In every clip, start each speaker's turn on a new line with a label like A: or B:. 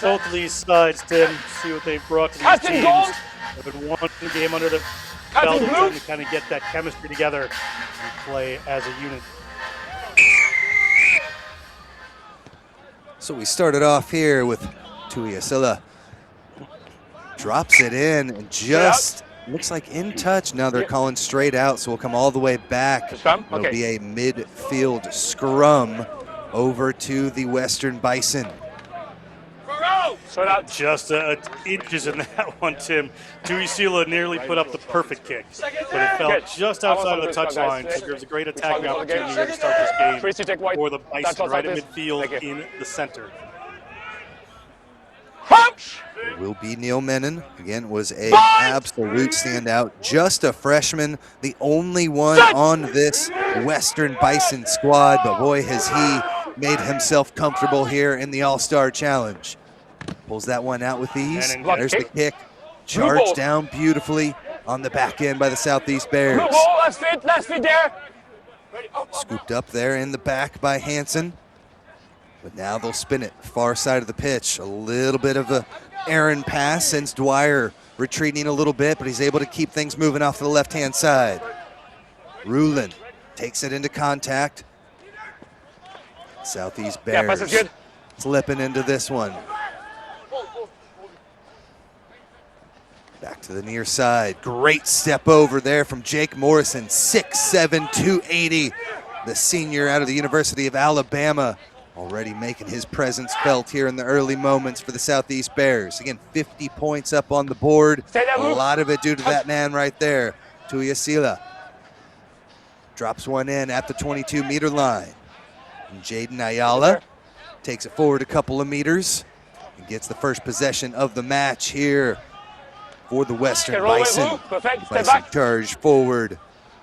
A: both of these sides, Tim. See what they've brought to these teams. They've been one game under the belt, trying to kind of get that chemistry together and play as a unit.
B: So we started off here with Tuiasila. Drops it in and just looks like in touch. Now they're calling straight out, so we'll come all the way back. It'll be a midfield scrum over to the Western Bison.
A: Just inches in that one, Tim. Tuiasila nearly put up the perfect kick, but it fell just outside of the touchline. So there's a great attacking opportunity here to start this game for the Bison, right in midfield in the center.
B: It will be Neil Menon. Again, was an absolute standout. Just a freshman, the only one on this Western Bison squad, but boy, has he made himself comfortable here in the All-Star Challenge. Pulls that one out with ease. There's the kick. Charged down beautifully on the back end by the Southeast Bears.
C: Last feet there.
B: Scooped up there in the back by Hansen. But now they'll spin it far side of the pitch. A little bit of a errand pass, sends Dwyer retreating a little bit, but he's able to keep things moving off to the left-hand side. Rulin takes it into contact. Southeast Bears slipping into this one. Back to the near side. Great step over there from Jake Morrison. 6'7", 280. The senior out of the University of Alabama. Already making his presence felt here in the early moments for the Southeast Bears. Again, 50 points up on the board. A lot of it due to that man right there, Tuiasila. Drops one in at the 22-meter line. And Jaden Ayala takes it forward a couple of meters and gets the first possession of the match here for the Western Bison. Bison charge forward.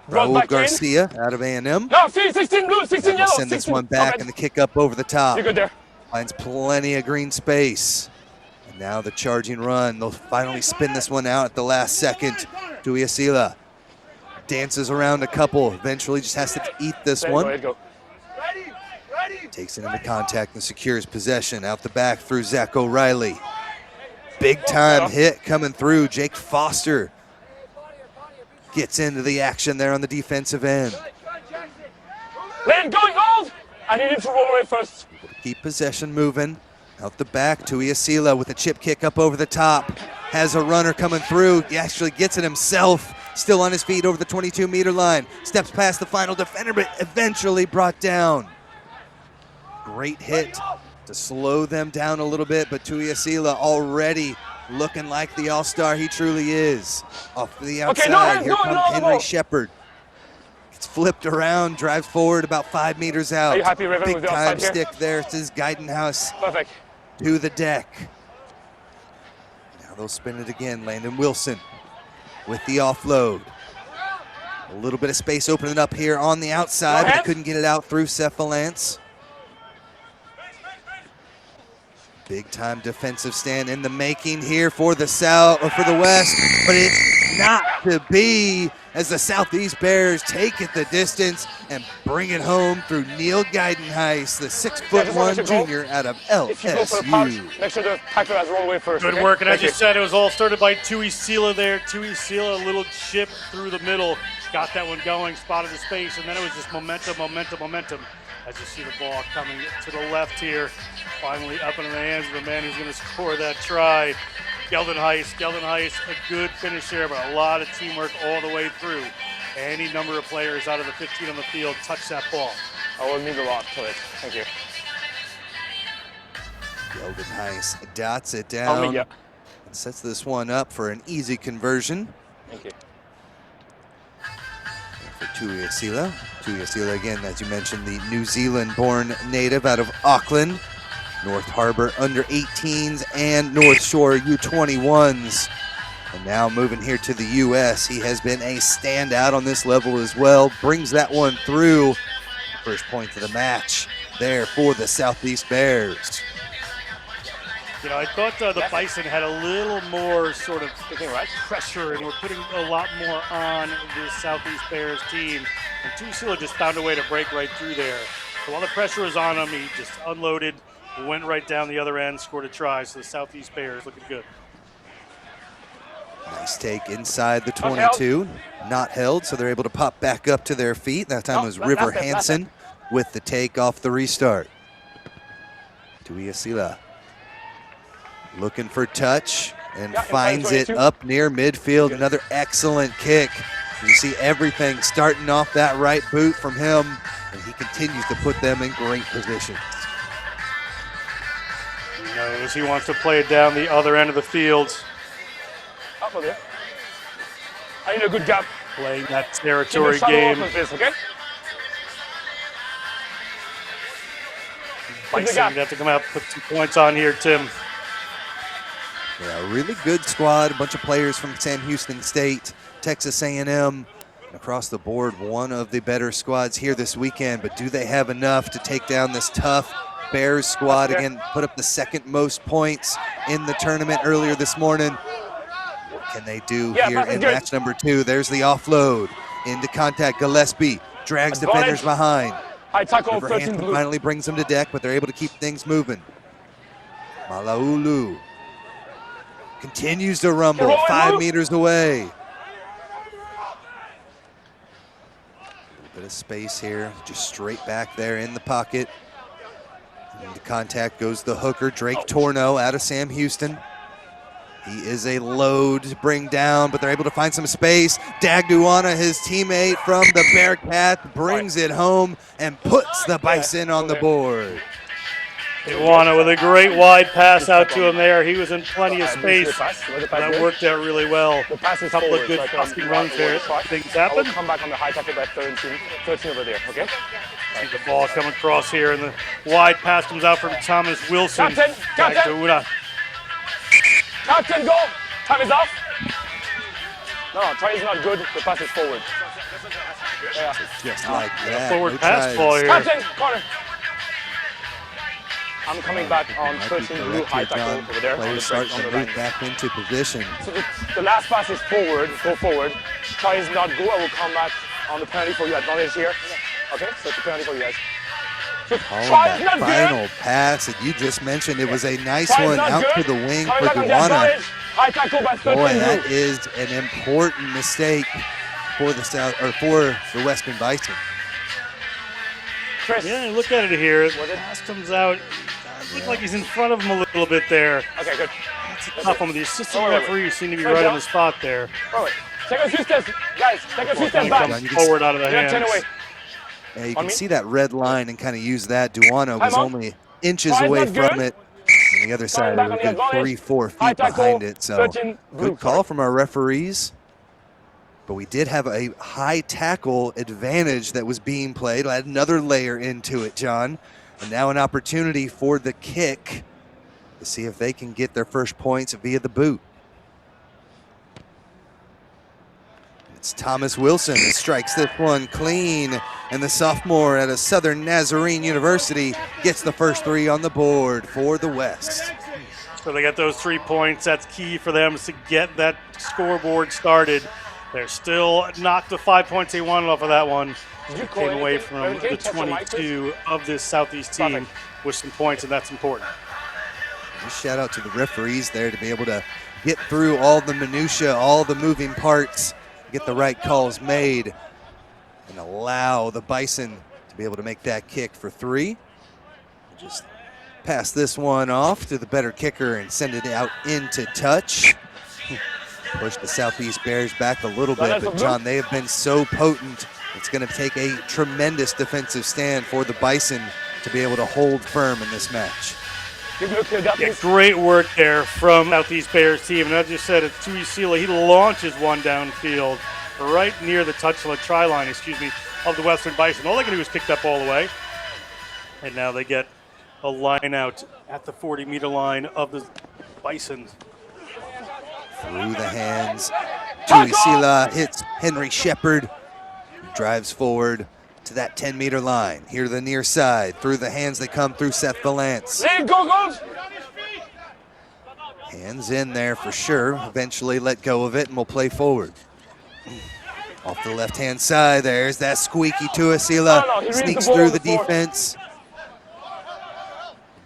B: Raul Garcia out of A&M.
C: No, 16 blue, 16 yellow.
B: Send this one back and the kick up over the top. You're good there. Finds plenty of green space. And now the charging run. They'll finally spin this one out at the last second. Tuiasila dances around a couple. Eventually just has to eat this one. Takes it into contact and secures possession. Out the back through Zach O'Reilly. Big time hit coming through. Jake Foster gets into the action there on the defensive end.
C: Land going old! I need him to roll away first.
B: Keep possession moving. Out the back, Tuiasila with a chip kick up over the top. Has a runner coming through. He actually gets it himself. Still on his feet over the 22-meter line. Steps past the final defender, but eventually brought down. Great hit to slow them down a little bit, but Tuiasila already looking like the all-star he truly is. Off to the outside, here comes Henry Shepard. It's flipped around, drives forward about 5 meters out.
C: Are you happy, Raven,
B: big time stick there. It's his Guidenhouse to the deck. Now they'll spin it again. Landon Wilson with the offload. A little bit of space opening up here on the outside, but they couldn't get it out through Cephalance. Big time defensive stand in the making here for the South, or for the West, but it's not to be as the Southeast Bears take it the distance and bring it home through Neil Guidenhuis, the 6'1" junior out of LSU.
C: Make sure the tackler has rolled away first.
A: Good work, and as you said, it was all started by Tuiasila there. Tuiasila, a little chip through the middle, got that one going, spotted the space, and then it was just momentum. As you see the ball coming to the left here, finally up into the hands of the man who's going to score that try. Guidenhuis, a good finish there, but a lot of teamwork all the way through. Any number of players out of the 15 on the field touch that ball.
C: I will mean a lot to it. Thank you.
B: Guidenhuis dots it down and sets this one up for an easy conversion.
C: Thank you.
B: For Tuiasila. Tuiasila, again, as you mentioned, the New Zealand-born native out of Auckland. North Harbor under-18s and North Shore U21s. And now moving here to the U.S., he has been a standout on this level as well. Brings that one through. First point of the match there for the Southeast Bears.
A: You know, I thought the Bison had a little more sort of pressure, and we're putting a lot more on the Southeast Bears team. And Tuiasila just found a way to break right through there. So while the pressure was on him, he just unloaded, went right down the other end, scored a try. So the Southeast Bears looking good.
B: Nice take inside the 22. Not held, so they're able to pop back up to their feet. That time was River Hansen with the take off the restart. Tuiasila looking for touch and finds it up near midfield. Another excellent kick. You see everything starting off that right boot from him, and he continues to put them in great positions.
A: He knows he wants to play it down the other end of the field.
C: Up over there. I need a good gap.
A: Playing that territory game.
C: Okay?
A: Bison gonna have to come out, put 2 points on here, Tim.
B: Yeah, a really good squad. A bunch of players from Sam Houston State, Texas A&M. Across the board, one of the better squads here this weekend. But do they have enough to take down this tough Bears squad? Again, put up the second most points in the tournament earlier this morning. What can they do here in match number 2? There's the offload. Into contact, Gillespie drags defenders behind.
C: High tackle,
B: River Hansen finally brings them to deck, but they're able to keep things moving. Malaulu continues to rumble 5 meters away. A bit of space here, just straight back there in the pocket. Into contact goes the hooker, Drake Torno out of Sam Houston. He is a load to bring down, but they're able to find some space. Dagduana, his teammate from the Bearcat, brings it home and puts the Bison on the board.
A: Dagduana with a great wide pass out to him there. He was in plenty of space. That worked out really well. A couple of good busting runs there. Things happen.
C: Come back on the high tackle by 13 over there, okay?
A: See the ball come across here, and the wide pass comes out from Thomas Wilson.
C: Captain! Captain, go! Time is off. No, try is not good. The pass is forward. Yeah.
B: Just like that.
A: Forward pass ball here.
C: Captain, corner. I'm coming back on 13 blue high tackle over there.
B: Players starting to move back into position.
C: So the last pass is forward. Go forward. Try is not go. I will come back on the penalty for you. Advantage here. Okay, so it's a penalty for you guys.
B: That final pass that you just mentioned, it was a nice one out to the wing for Duana. Boy, that is an important mistake for the Western Bison.
A: Yeah, look at it here. The pass comes out. Looks like he's in front of him a little bit there.
C: Okay, good.
A: That's a tough one. The assistant referees seem to be right on the spot there.
C: Take a few steps, guys. Take a few steps back.
A: Forward out of the hands.
B: Yeah, you can see that red line and kind of use that. Duano was only inches away from it. On the other side, it was a good 3-4 feet behind it. So good call from our referees. But we did have a high tackle advantage that was being played. Add another layer into it, John. And now an opportunity for the kick to see if they can get their first points via the boot. It's Thomas Wilson that strikes this one clean, and the sophomore out of Southern Nazarene University gets the first 3 on the board for the West.
A: So they got those 3 points. That's key for them to get that scoreboard started. They're still not the 5 points they wanted off of that one. They came away from the 22 of this Southeast team with some points, and that's important.
B: Just shout out to the referees there to be able to get through all the minutia, all the moving parts, get the right calls made, and allow the Bison to be able to make that kick for 3. Just pass this one off to the better kicker and send it out into touch. Push the Southeast Bears back a little bit, but John, they have been so potent. It's going to take a tremendous defensive stand for the Bison to be able to hold firm in this match.
A: Yeah, great work there from Southeast Bears team. And as you said, it's Tuiasila. He launches one downfield right near the try line, of the Western Bison. All they can do is kick that ball away. And now they get a line out at the 40-meter line of the Bison.
B: Through the hands, Tuiasila hits Henry Shepard. Drives forward to that 10-meter line. Here to the near side. Through the hands they come through Seth Valance. Hands in there for sure. Eventually let go of it and we'll play forward. Off the left-hand side, there's that squeaky Tuiasila. Sneaks through the defense.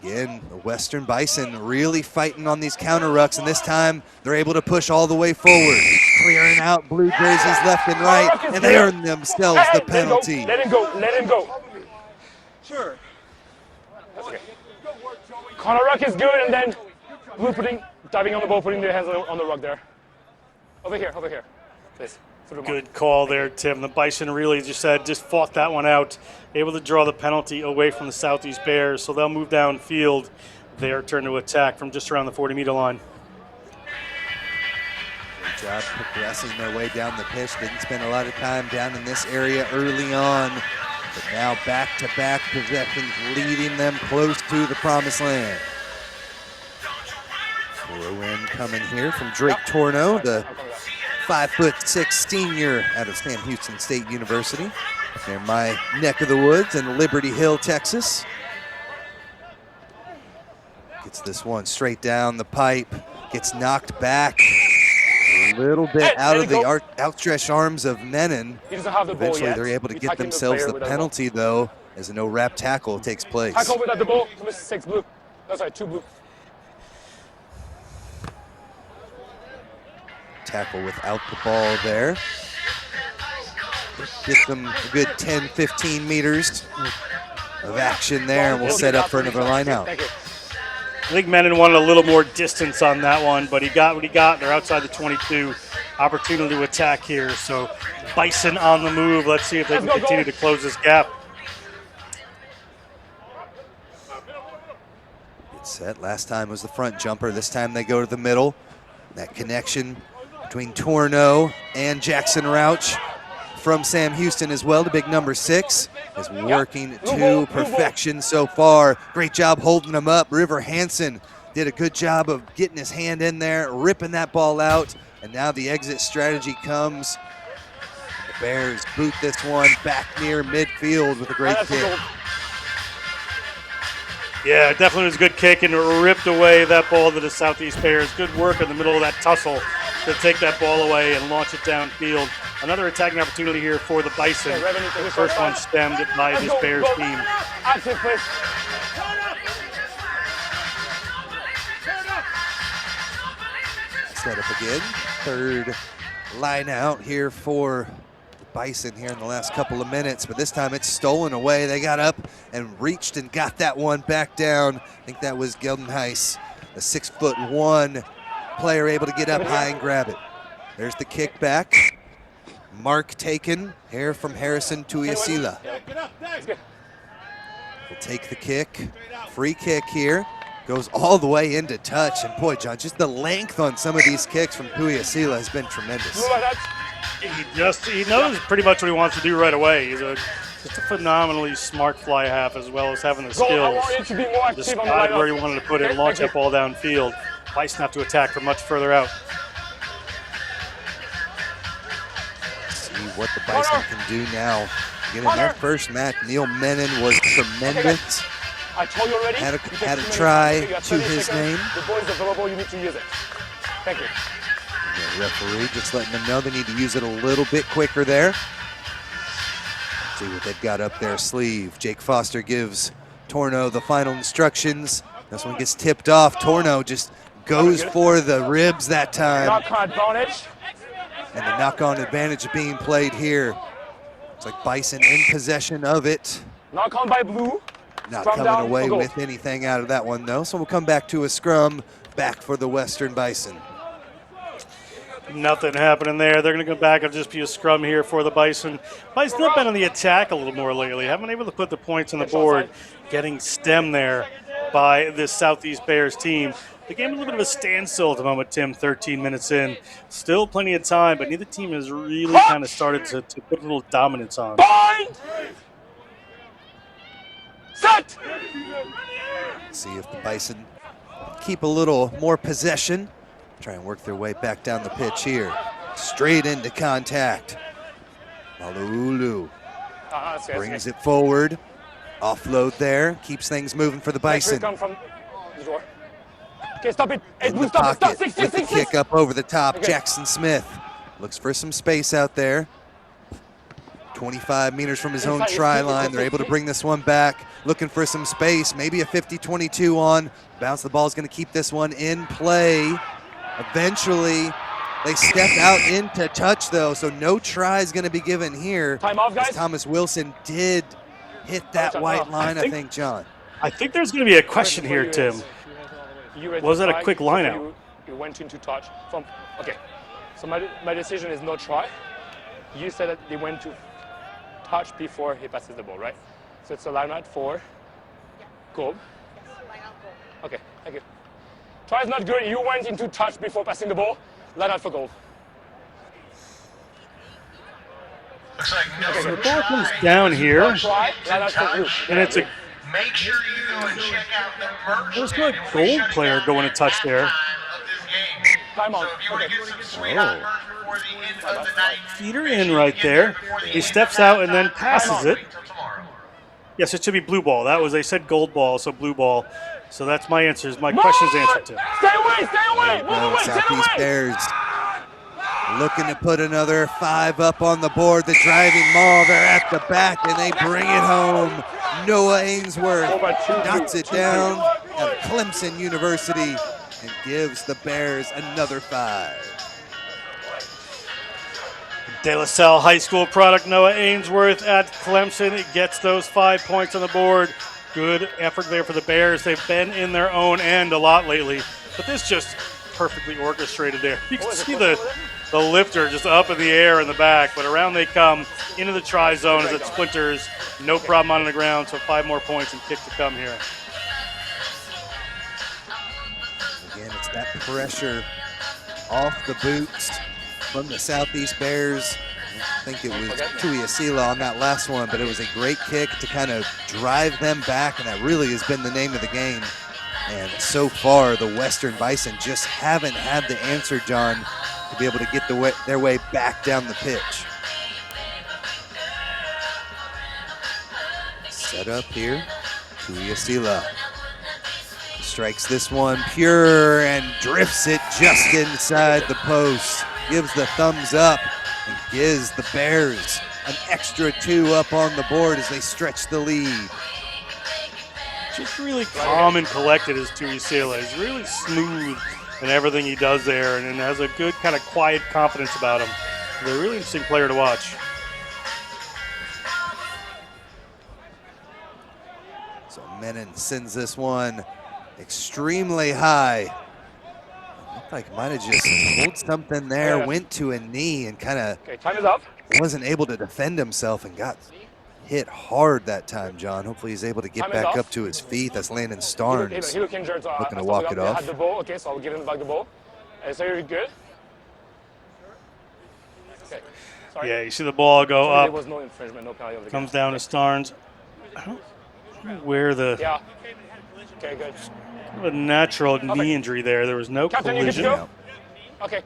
B: Again, the Western Bison really fighting on these counter rucks, and this time they're able to push all the way forward, clearing out blue jerseys left and right, and they earn themselves the penalty.
C: Let him go. Let him go. Sure. That's okay. Counter ruck is good, and then blue diving on the ball, putting their hands on the ruck there. Over here. Please.
A: Good call there, Tim. The Bison really just fought that one out, able to draw the penalty away from the Southeast Bears, so they'll move downfield. Their turn to attack from just around the 40-meter line.
B: Great job progressing their way down the pitch. Didn't spend a lot of time down in this area early on, but now back-to-back possessions leading them close to the promised land. Throw in coming here from Drake Torno, the 5'6" senior out of Sam Houston State University. They're my neck of the woods in Liberty Hill, Texas. Gets this one straight down the pipe, gets knocked back a little bit out of the outstretched arms of Menon. Eventually they're able to get themselves the penalty though, as a no-wrap tackle takes place.
C: Tackle without the ball, 6 blue. That's right, 2 blue.
B: Tackle without the ball there. Get them a good 10-15 meters of action there, and we'll set up for another line out.
A: I think Menon wanted a little more distance on that one, but he got what he got. They're outside the 22. Opportunity to attack here. So Bison on the move. Let's see if they can continue to close this gap.
B: Get set. Last time was the front jumper. This time they go to the middle. That connection between Torno and Jackson Rauch from Sam Houston as well, the big number 6, is working to perfection so far. Great job holding them up. River Hansen did a good job of getting his hand in there, ripping that ball out, and now the exit strategy comes. The Bears boot this one back near midfield with a great kick.
A: Yeah, it definitely was a good kick and ripped away that ball to the Southeast Bears. Good work in the middle of that tussle to take that ball away and launch it downfield. Another attacking opportunity here for the Bison. The first one stemmed by this Bears team.
B: Set up again. Third line out here for the Bison here in the last couple of minutes, but this time it's stolen away. They got up and reached and got that one back down. I think that was Geldenhuis, the 6'1" player, able to get up high and grab it. There's the kick back. Mark taken here from Harrison Tuyasila. Will take the kick. Free kick here. Goes all the way into touch. And boy, John, just the length on some of these kicks from Tuyasila has been tremendous.
A: He knows pretty much what he wants to do right away. He's just a phenomenally smart fly half, as well as having the skills. Decide where he wanted to put it, launch that ball downfield. Bison have to attack from much further out.
B: See what the Bison can do now. Again, in their first match, Neil Menon was tremendous.
C: I told you already.
B: Had a try to his name.
C: The ball is available, you need to use it. Thank you.
B: The referee just letting them know they need to use it a little bit quicker there. See what they've got up their sleeve. Jake Foster gives Torno the final instructions. This one gets tipped off. Torno just goes for the ribs that time.
C: Knock-on advantage.
B: And the knock-on advantage being played here. It's like Bison in possession of it.
C: Knock-on by blue.
B: Not coming away with anything out of that one, though. So we'll come back to a scrum back for the Western Bison.
A: Nothing happening there. They're going to go back and just be a scrum here for the Bison. Bison have been on the attack a little more lately. Haven't been able to put the points on the board. Getting stemmed there by this Southeast Bears team. The game a little bit of a standstill at the moment, Tim, 13 minutes in. Still plenty of time, but neither team has really kind of started to put a little dominance on.
C: Set!
B: See if the Bison keep a little more possession. Try and work their way back down the pitch here. Straight into contact. Malulu brings it forward. Offload there. Keeps things moving for the Bison.
C: Okay, stop it.
B: In the pocket with the kick up over the top. Jackson Smith looks for some space out there. 25 meters from his own try line. They're able to bring this one back, looking for some space, maybe a 50-22 on. Bounce the ball is going to keep this one in play. Eventually, they step out into touch, though, so no try is going to be given here.
C: Time off, guys.
B: Thomas Wilson did hit that white line, I think, John.
A: I think there's going to be a question here, Tim. Was that a quick line out?
C: You went into touch. Okay, so my decision is no try. You said that they went to touch before he passes the ball, right? So it's a line out for goal. Okay, thank you. Try is not good. You went into touch before passing the ball. Line out for goal.
D: Looks like no
A: So the ball comes down here,
C: No try, line out for blue.
A: and it's a
D: Make sure you go and check out the merch.
A: there's no gold player going to touch there.
C: Time on.
D: So if you want to
C: Okay.
D: get some sweetheart merch before the end of the night,
A: Feeder in right there. He steps out and then passes it.
D: until tomorrow.
A: Yes, it should be blue ball. That was, they said gold ball, so blue ball. So that's my answer. My question's answered, Tim.
C: Stay away, stay away. Move
B: Well,
C: away, stay
B: Southeast
C: away.
B: Bears looking to put another 5 up on the board. The driving maul, they're at the back, and they bring it home. Noah Ainsworth knocks it down at Clemson University and gives the Bears another 5.
A: De La Salle High School product Noah Ainsworth at Clemson. It gets those 5 points on the board. Good effort there for the Bears. They've been in their own end a lot lately, but this just perfectly orchestrated there. You can see the lifter just up in the air in the back, but around they come into the try zone as it splinters. No problem on the ground, so 5 more points and kick to come here.
B: Again, it's that pressure off the boots from the Southeast Bears. I think it was Tuiasila on that last one, but it was a great kick to kind of drive them back, and that really has been the name of the game. And so far, the Western Bison just haven't had the answer, John, to be able to get their way back down the pitch. Set up here, Tuiasila strikes this one pure and drifts it just inside the post. Gives the thumbs up and gives the Bears an extra 2 up on the board as they stretch the lead.
A: Just really calm and collected as Tuiasila. He's really smooth in everything he does there and has a good kind of quiet confidence about him. He's a really interesting player to watch.
B: So Menon sends this one extremely high. Looked like might have just pulled something there, went to a knee and kind of
C: Okay, time is up.
B: wasn't able to defend himself and got hit hard that time, John. Hopefully he's able to get back up to his feet. That's Landon Starnes
C: He look injured, so
B: looking
C: I
B: to walk it
C: They
B: off.
C: had the ball. Okay, so I'll give him back the ball. So you're good. Okay. Sorry.
A: Yeah, you see the ball go
C: Sorry,
A: up.
C: there was no infringement, no penalty. Of the
A: Comes
C: game.
A: down to Starnes. I don't know where the
C: Yeah. Okay, good.
A: a natural knee injury there. There was no
C: Captain, you good to
A: collision.
C: go? Okay.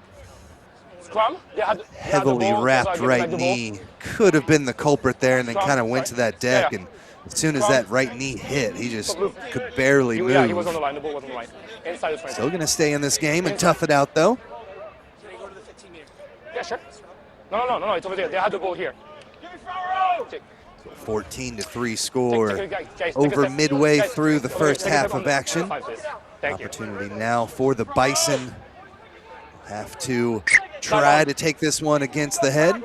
C: Scrum. They had the
B: Heavily
C: ball, so I
B: wrapped
C: give him
B: right
C: back the ball.
B: knee. Could have been the culprit there, and then
C: Scrum,
B: kind of went to that deck.
C: Yeah.
B: And as soon as that right knee hit, he just could barely
C: Yeah, he was on
B: move.
C: the line. The ball was on the line. Inside the front.
B: Still going to stay in this game and tough it out, though.
C: Yeah, sure. No, it's over there. They had the ball here. Okay.
B: 14-3 score
C: Guys, take a
B: over
C: step.
B: midway
C: Guys,
B: through the
C: over
B: first
C: here, take a
B: half
C: step on
B: of
C: the
B: action.
C: 5, please. Thank you.
B: Opportunity now for the Bison. Have to try to take this one against the head.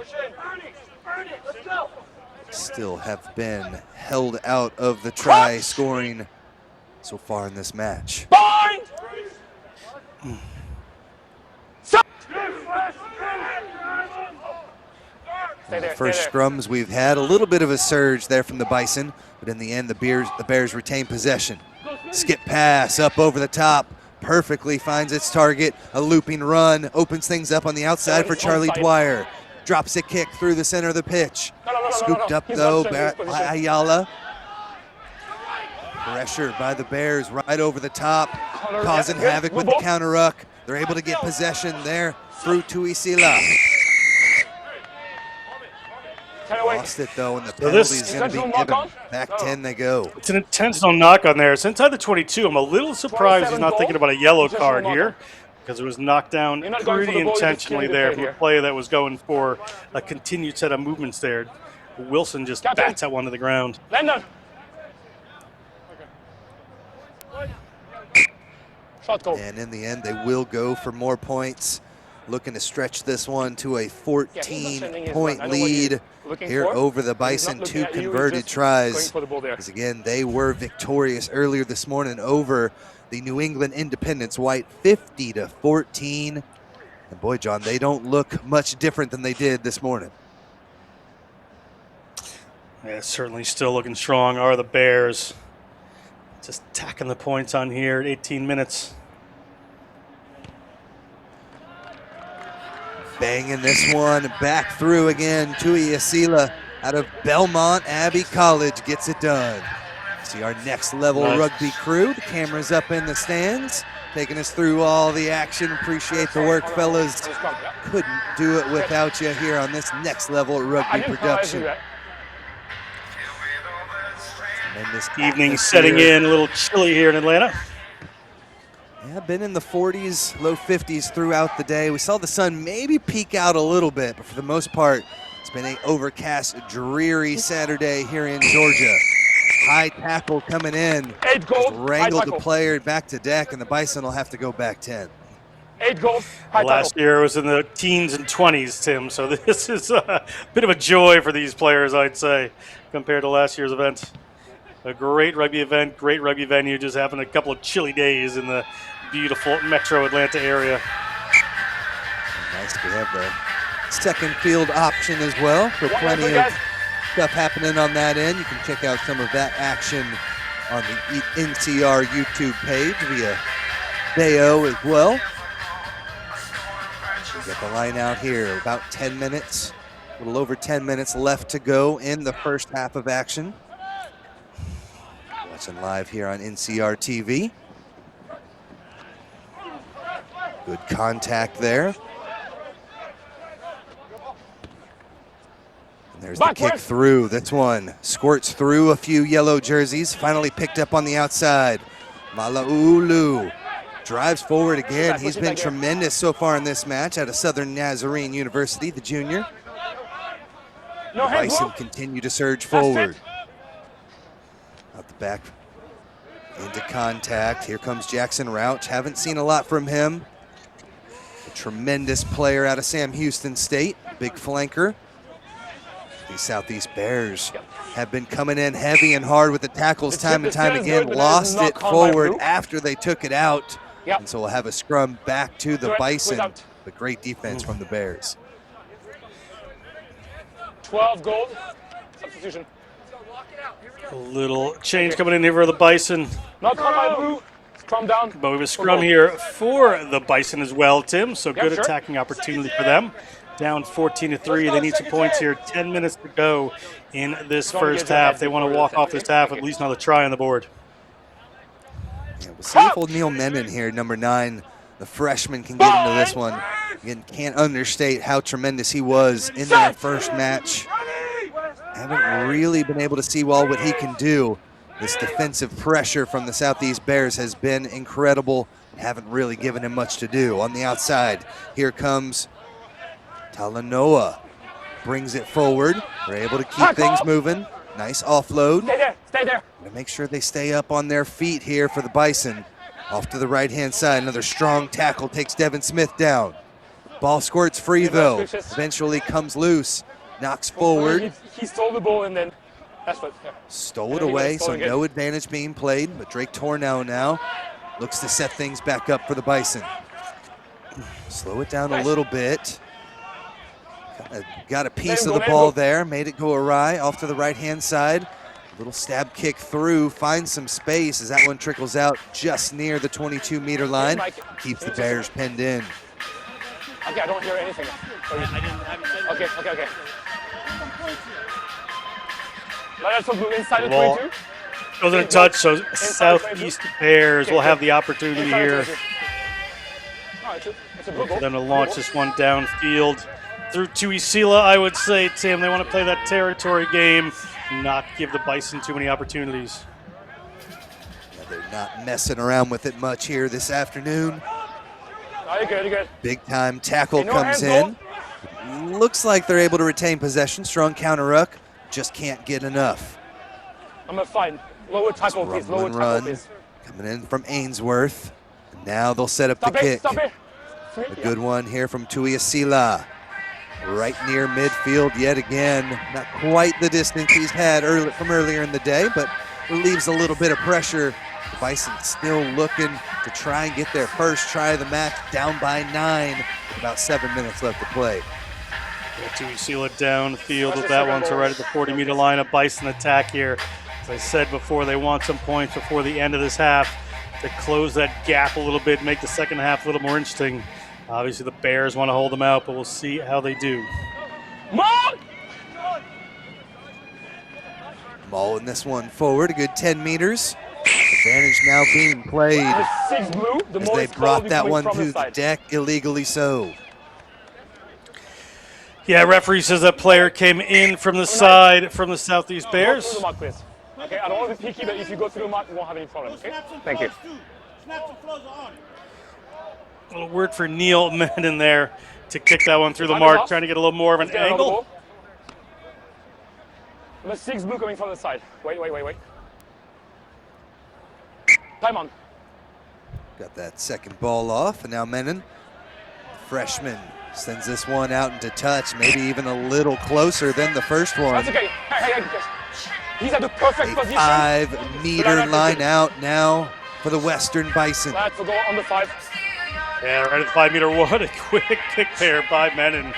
B: Still have been held out of the try scoring so far in this match.
C: Bind! Stay there,
B: First
C: stay there.
B: scrums we've had, a little bit of a surge there from the Bison, but in the end the Bears retain possession. Skip pass up over the top, perfectly finds its target. A looping run opens things up on the outside for Charlie Dwyer. Drops a kick through the center of the pitch. Scooped up
C: He's
B: though
C: not showing his
B: by
C: position.
B: Ayala. Pressured by the Bears right over the top, causing
C: yeah,
B: havoc
C: good
B: with the
C: ball.
B: counter ruck. They're able to get possession there through Tuiasila.
C: Turn away.
B: Lost it though, and the
A: So this-
B: penalty's going to be
C: Is that
B: given.
C: knock on?
B: Back 10 they go.
A: It's an intentional knock on there. It's inside the 22. I'm a little surprised he's
C: 27
A: not
C: goal.
A: thinking about a yellow
C: Intentional
A: card
C: knock
A: here
C: on.
A: because it was knocked down
C: You're not going for
A: pretty
C: the ball, you're just
A: intentionally
C: killing the
A: there
C: play
A: from a
C: here.
A: player that was going for a continued set of movements there. Wilson just
C: Captain.
A: bats that one to the ground.
C: Landon. Shot goal.
B: And in the end, they will go for more points, looking to stretch this one to a 14-point lead here over the Bison. 2 converted tries. Because again, they were victorious earlier this morning over the New England Independence White, 50-14. And boy, John, they don't look much different than they did this morning.
A: Yeah, certainly still looking strong are the Bears. Just tacking the points on here at 18 minutes.
B: Banging this one back through again. Tui Asila out of Belmont Abbey College gets it done. See our next level rugby crew. The camera's up in the stands, taking us through all the action. Appreciate the work, fellas. Couldn't do it without you here on this next level rugby production. Tremendous
A: Evening setting in, a little chilly here in Atlanta.
B: Yeah, been in the 40s, low 50s throughout the day. We saw the sun maybe peek out a little bit, but for the most part, it's been an overcast, dreary Saturday here in Georgia. High tackle coming in.
C: 8 goals.
B: Wrangled the player back to deck, and the Bison will have to go back 10.
C: 8 goals.
A: Last year was in the teens and 20s, Tim, so this is a bit of a joy for these players, I'd say, compared to last year's event. A great rugby event, great rugby venue, just having a couple of chilly days in the beautiful metro Atlanta area.
B: Nice to have the second field option as well, for plenty of stuff happening on that end. You can check out some of that action on the NCR YouTube page via Bayo as well. We get the line out here, about 10 minutes, a little over 10 minutes left to go in the first half of action. Watching live here on NCR TV. Good contact there. And there's the kick through. This one squirts through a few yellow jerseys. Finally picked up on the outside. Malaulu drives forward again. He's been tremendous so far in this match out of Southern Nazarene University, the junior. The Bison continue to surge forward. Out the back, into contact. Here comes Jackson Rauch. Haven't seen a lot from him. A tremendous player out of Sam Houston State, big flanker. These Southeast Bears have been coming in heavy and hard with the tackles time and time again. Lost it forward after they took it out. And so we'll have a scrum back to the Bison, but great defense from the Bears.
C: 12 goals. Substitution.
A: A little change coming in here for the Bison.
C: Not caught by blue. Scrum down.
A: But we have a scrum here for the Bison as well, Tim. So good attacking opportunity for them. Down 14-3. They need some points here. 10 minutes to go in this first half. They want to walk off this half with at least another try on the board.
B: Yeah, we'll see if old Neil Menon here, number 9, the freshman, can get into this one. Again, can't understate how tremendous he was in their first match. Haven't really been able to see well what he can do. This defensive pressure from the Southeast Bears has been incredible. Haven't really given him much to do. On the outside, here comes Talanoa. Brings it forward. They're able to keep things moving. Nice offload.
C: Stay there. Stay there.
B: Gonna make sure they stay up on their feet here for the Bison. Off to the right-hand side. Another strong tackle takes Devin Smith down. Ball squirts free, though. Eventually comes loose. Knocks forward.
C: He stole the ball and then that's what.
B: Stole it away, so no advantage being played. But Drake Tornow now looks to set things back up for the Bison. Slow it down a little bit. Got a piece of the ball there. Made it go awry. Off to the right-hand side. A little stab kick through. Finds some space as that one trickles out just near the 22-meter line. Keeps the Bears pinned in.
C: Okay, I don't hear anything. Okay. That's inside the 22.
A: Goes in touch, so Southeast Bears will have the opportunity here for them to launch this one downfield through Tui Sila. I would say, Tim, they want to play that territory game, not give the Bison too many opportunities.
B: Yeah, they're not messing around with it much here this afternoon.
C: You're good.
B: Big time tackle comes in. Looks like they're able to retain possession. Strong counter ruck. just can't get enough.
C: Number 5. Lower tackle, please. Lower tackle,
B: Run.
C: please.
B: Coming in from Ainsworth. And now they'll set up
C: Stop
B: the
C: it,
B: kick.
C: stop it.
B: A good one here from Tuiasila. Right near midfield yet again. Not quite the distance he's had from earlier in the day, but relieves a little bit of pressure. The Bison still looking to try and get their first try of the match, down by 9 with about 7 minutes left to play.
A: Tuiasila downfield with that one, so right at the 40-meter line, a Bison attack here. As I said before, they want some points before the end of this half to close that gap a little bit, make the second half a little more interesting. Obviously, the Bears want to hold them out, but we'll see how they do.
B: Mauling this one forward, a good 10 meters. Advantage now being played
C: Six blue, the
B: as
C: more
B: they
C: is
B: brought
C: called
B: that
C: coming
B: one
C: from
B: through
C: the
B: the
C: side.
B: deck, illegally so.
A: Yeah, referee says that player came in from the side from the Southeast
C: Go
A: Bears.
C: through the mark, please. Okay, I don't want to be picky, but if you go through the mark, we won't have any problem, okay? Thank you.
A: A little word for Neil Menon there to kick that one through the
C: Time is
A: mark,
C: off.
A: trying to get a little more of an
C: Let's get another
A: angle.
C: ball. Number 6 blue coming from the side. Wait. Time on.
B: Got that second ball off, and now Menon, the freshman, sends this one out into touch, maybe even a little closer than the first one.
C: That's okay. Hey. He's at the perfect
B: A
C: position.
B: 5-meter line out now for the Western Bison.
C: Let's go on the 5.
A: Yeah, right at the 5-meter. What a quick kick there by Menon.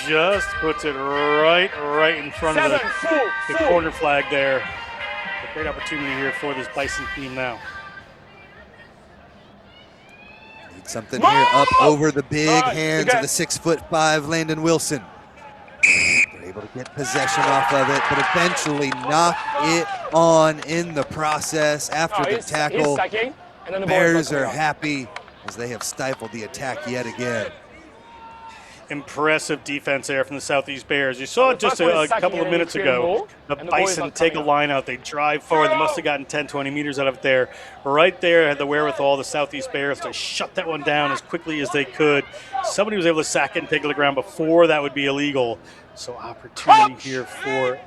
A: Just puts it right in front of
C: 7,
A: the
C: full.
A: corner flag there. A great opportunity here for this Bison team now.
B: Need something here up over the big
C: Nice.
B: hands
C: Okay.
B: of the 6'5" Landon Wilson. They're able to get possession off of it, but eventually knock it on in the process after the
C: He's
B: tackle.
C: sacking, and then the ball is
B: Bears
C: not
B: are
C: coming out.
B: happy as they have stifled the attack yet again.
A: Impressive defense there from the Southeast Bears. You saw
C: The
A: it just
C: first one
A: a
C: is sacking
A: couple of
C: and
A: minutes
C: then clear the
A: ago.
C: ball,
A: The
C: and the ball is
A: Bison
C: not
A: take a
C: coming out.
A: line out. They drive forward. They must have gotten 10, 20 meters out of it there. Right there had the wherewithal, the Southeast Bears, to shut that one down as quickly as they could. Somebody was able to sack it and take it to the ground before that would be illegal. So opportunity here for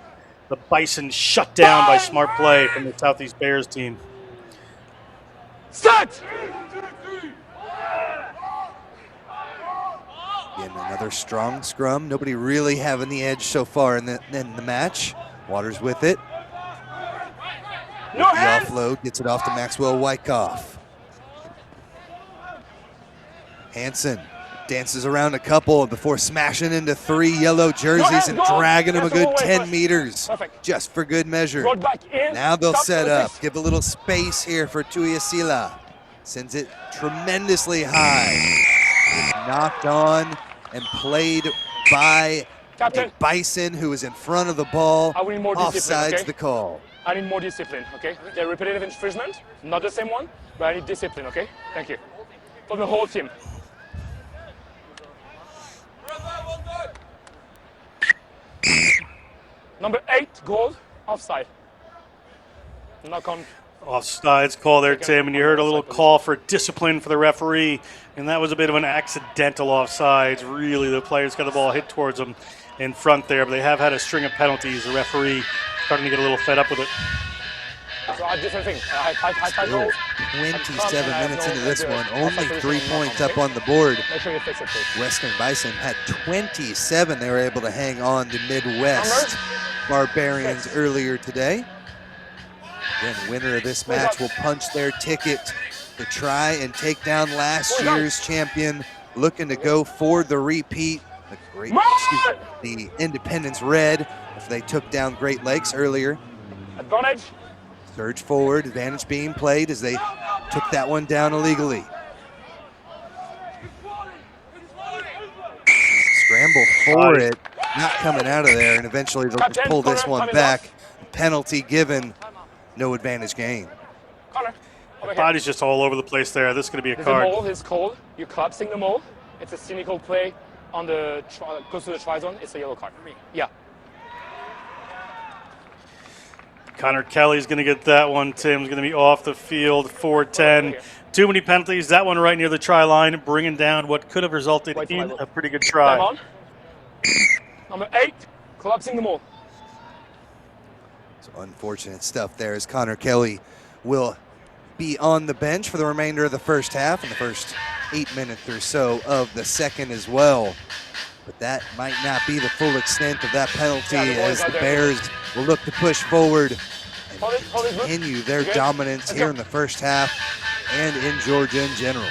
A: the Bison, shut down by smart play from the Southeast Bears team.
C: Set!
B: Again, another strong scrum. Nobody really having the edge so far in the match. Waters with it.
C: No
B: The
C: hands!
B: offload gets it off to Maxwell Wyckoff. Hansen dances around a couple before smashing into 3 yellow jerseys and
C: go.
B: dragging him a
C: That's the
B: good
C: whole way
B: 10
C: first.
B: meters
C: Perfect.
B: just for good measure.
C: Brought back in.
B: Now they'll
C: Stop
B: set
C: to the
B: up,
C: 6.
B: give a little space here for Tuiasila. Sends it tremendously high. Knocked on and played by
C: Captain.
B: a Bison who is in front of the ball.
C: I will need more discipline,
B: Offside's
C: okay?
B: the call.
C: I need more discipline, okay? The repetitive infringement, not the same one, but I need discipline, okay? Thank you. For the whole team. Number 8, goal, offside. Knock on.
A: Offsides call there, Tim, and you heard a little call for discipline for the referee, and that was a bit of an accidental offsides. Really, the players got the ball hit towards them in front there, but they have had a string of penalties. The referee starting to get a little fed up with it.
C: So I different thing. High
B: Still
C: goals.
B: 27 minutes into this one, only
C: Offside
B: 3
C: position,
B: points
C: okay?
B: up on the board.
C: Make sure you fix it, please.
B: Western Bison had 27 they were able to hang on to Midwest Barbarians earlier today. Again, winner of this match will punch their ticket to try and take down last year's champion, looking to go for the repeat. The Independence Red, if they took down Great Lakes earlier.
C: Advantage.
B: Surge forward, advantage being played as they took that one down illegally. Scramble for it, not coming out of there, and eventually they'll just pull this one back. Penalty given, no advantage gained.
C: Corner. Over here.
A: Body's just all over the place there. This is going to be a
C: There's
A: card.
C: a mole, it's cold. You're collapsing the mole. It's a cynical play on the close to the try zone. It's a yellow card. Yeah.
A: Connor Kelly's going to get that one. Tim's going to be off the field, 4-10. Too many penalties. That one right near the try line, bringing down what could have resulted
C: Wait,
A: in
C: wait.
A: a pretty good
C: Time
A: try.
C: on. Number 8, collapsing the mole.
B: So unfortunate stuff there as Connor Kelly will be on the bench for the remainder of the first half and the first 8 minutes or so of the second as well. But that might not be the full extent of that penalty as the Bears will look to push forward and continue their dominance here in the first half and in Georgia in general.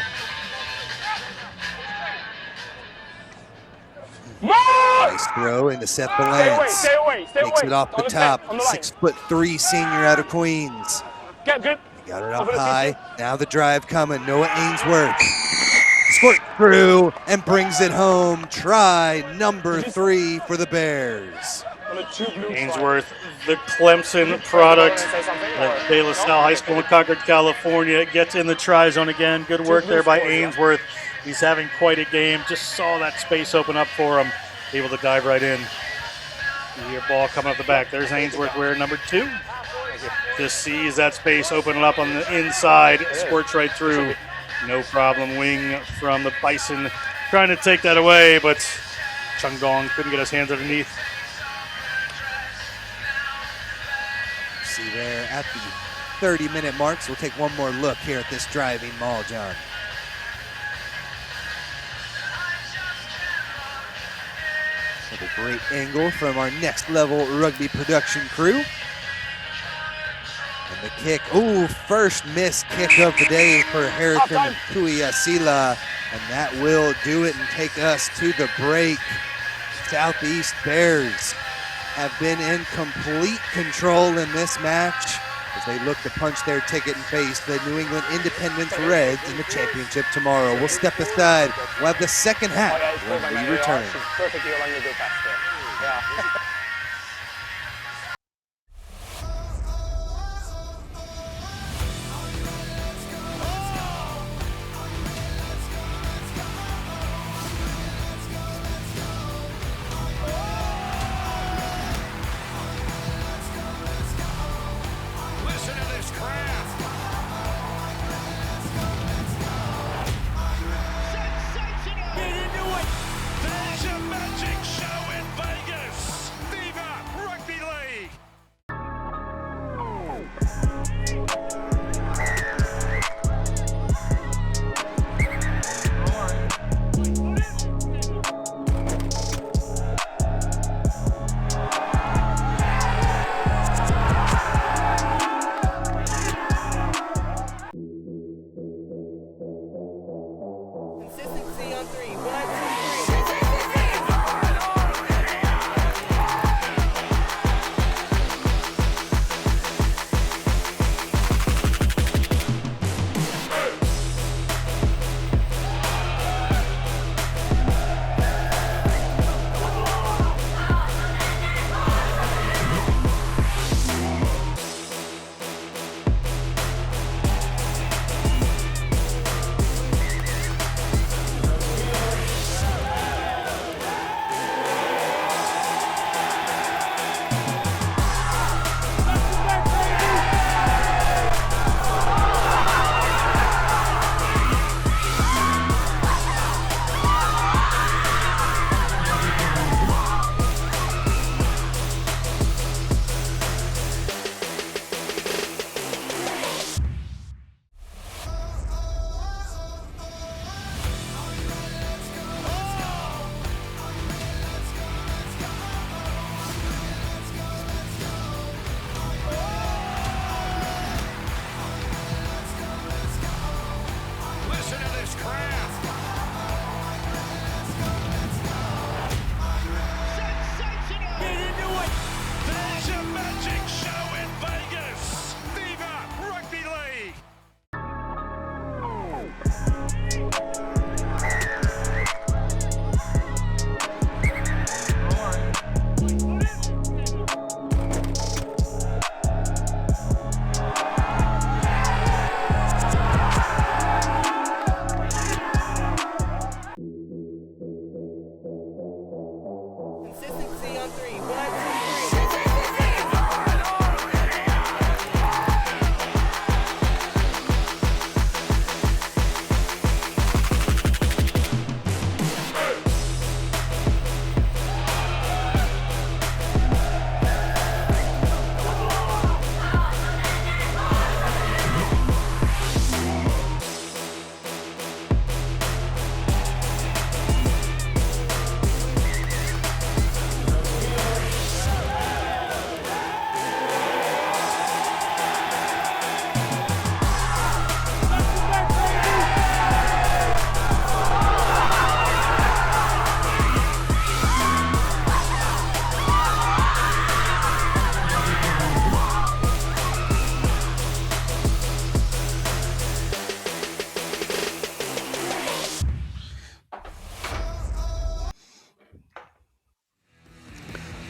B: Nice throw into Seth Balance. Takes it off the top. 6'3" senior out of Queens.
C: Good.
B: He got it up high. Now the drive coming. Noah Ainsworth. Squirt through and brings it home. Try number 3 for the Bears.
A: Ainsworth, the Clemson product at De La Salle High School in Concord, California, gets in the try zone again. Good work there by Ainsworth. He's having quite a game. Just saw that space open up for him. Able to dive right in. Your ball coming up the back. There's Ainsworth wearing number 2. Just sees that space opening up on the inside. Squirts right through. No problem. Wing from the Bison trying to take that away, but Chung Gong couldn't get his hands underneath.
B: See there at the 30-minute mark, so we'll take one more look here at this driving maul, John. Another great angle from our next level rugby production crew. And the kick, first missed kick of the day for Harrison Tuiasila. And that will do it and take us to the break. Southeast Bears have been in complete control in this match as they look to punch their ticket and face the New England Independence Reds in the championship tomorrow. We'll step aside. We'll have the second half when we return.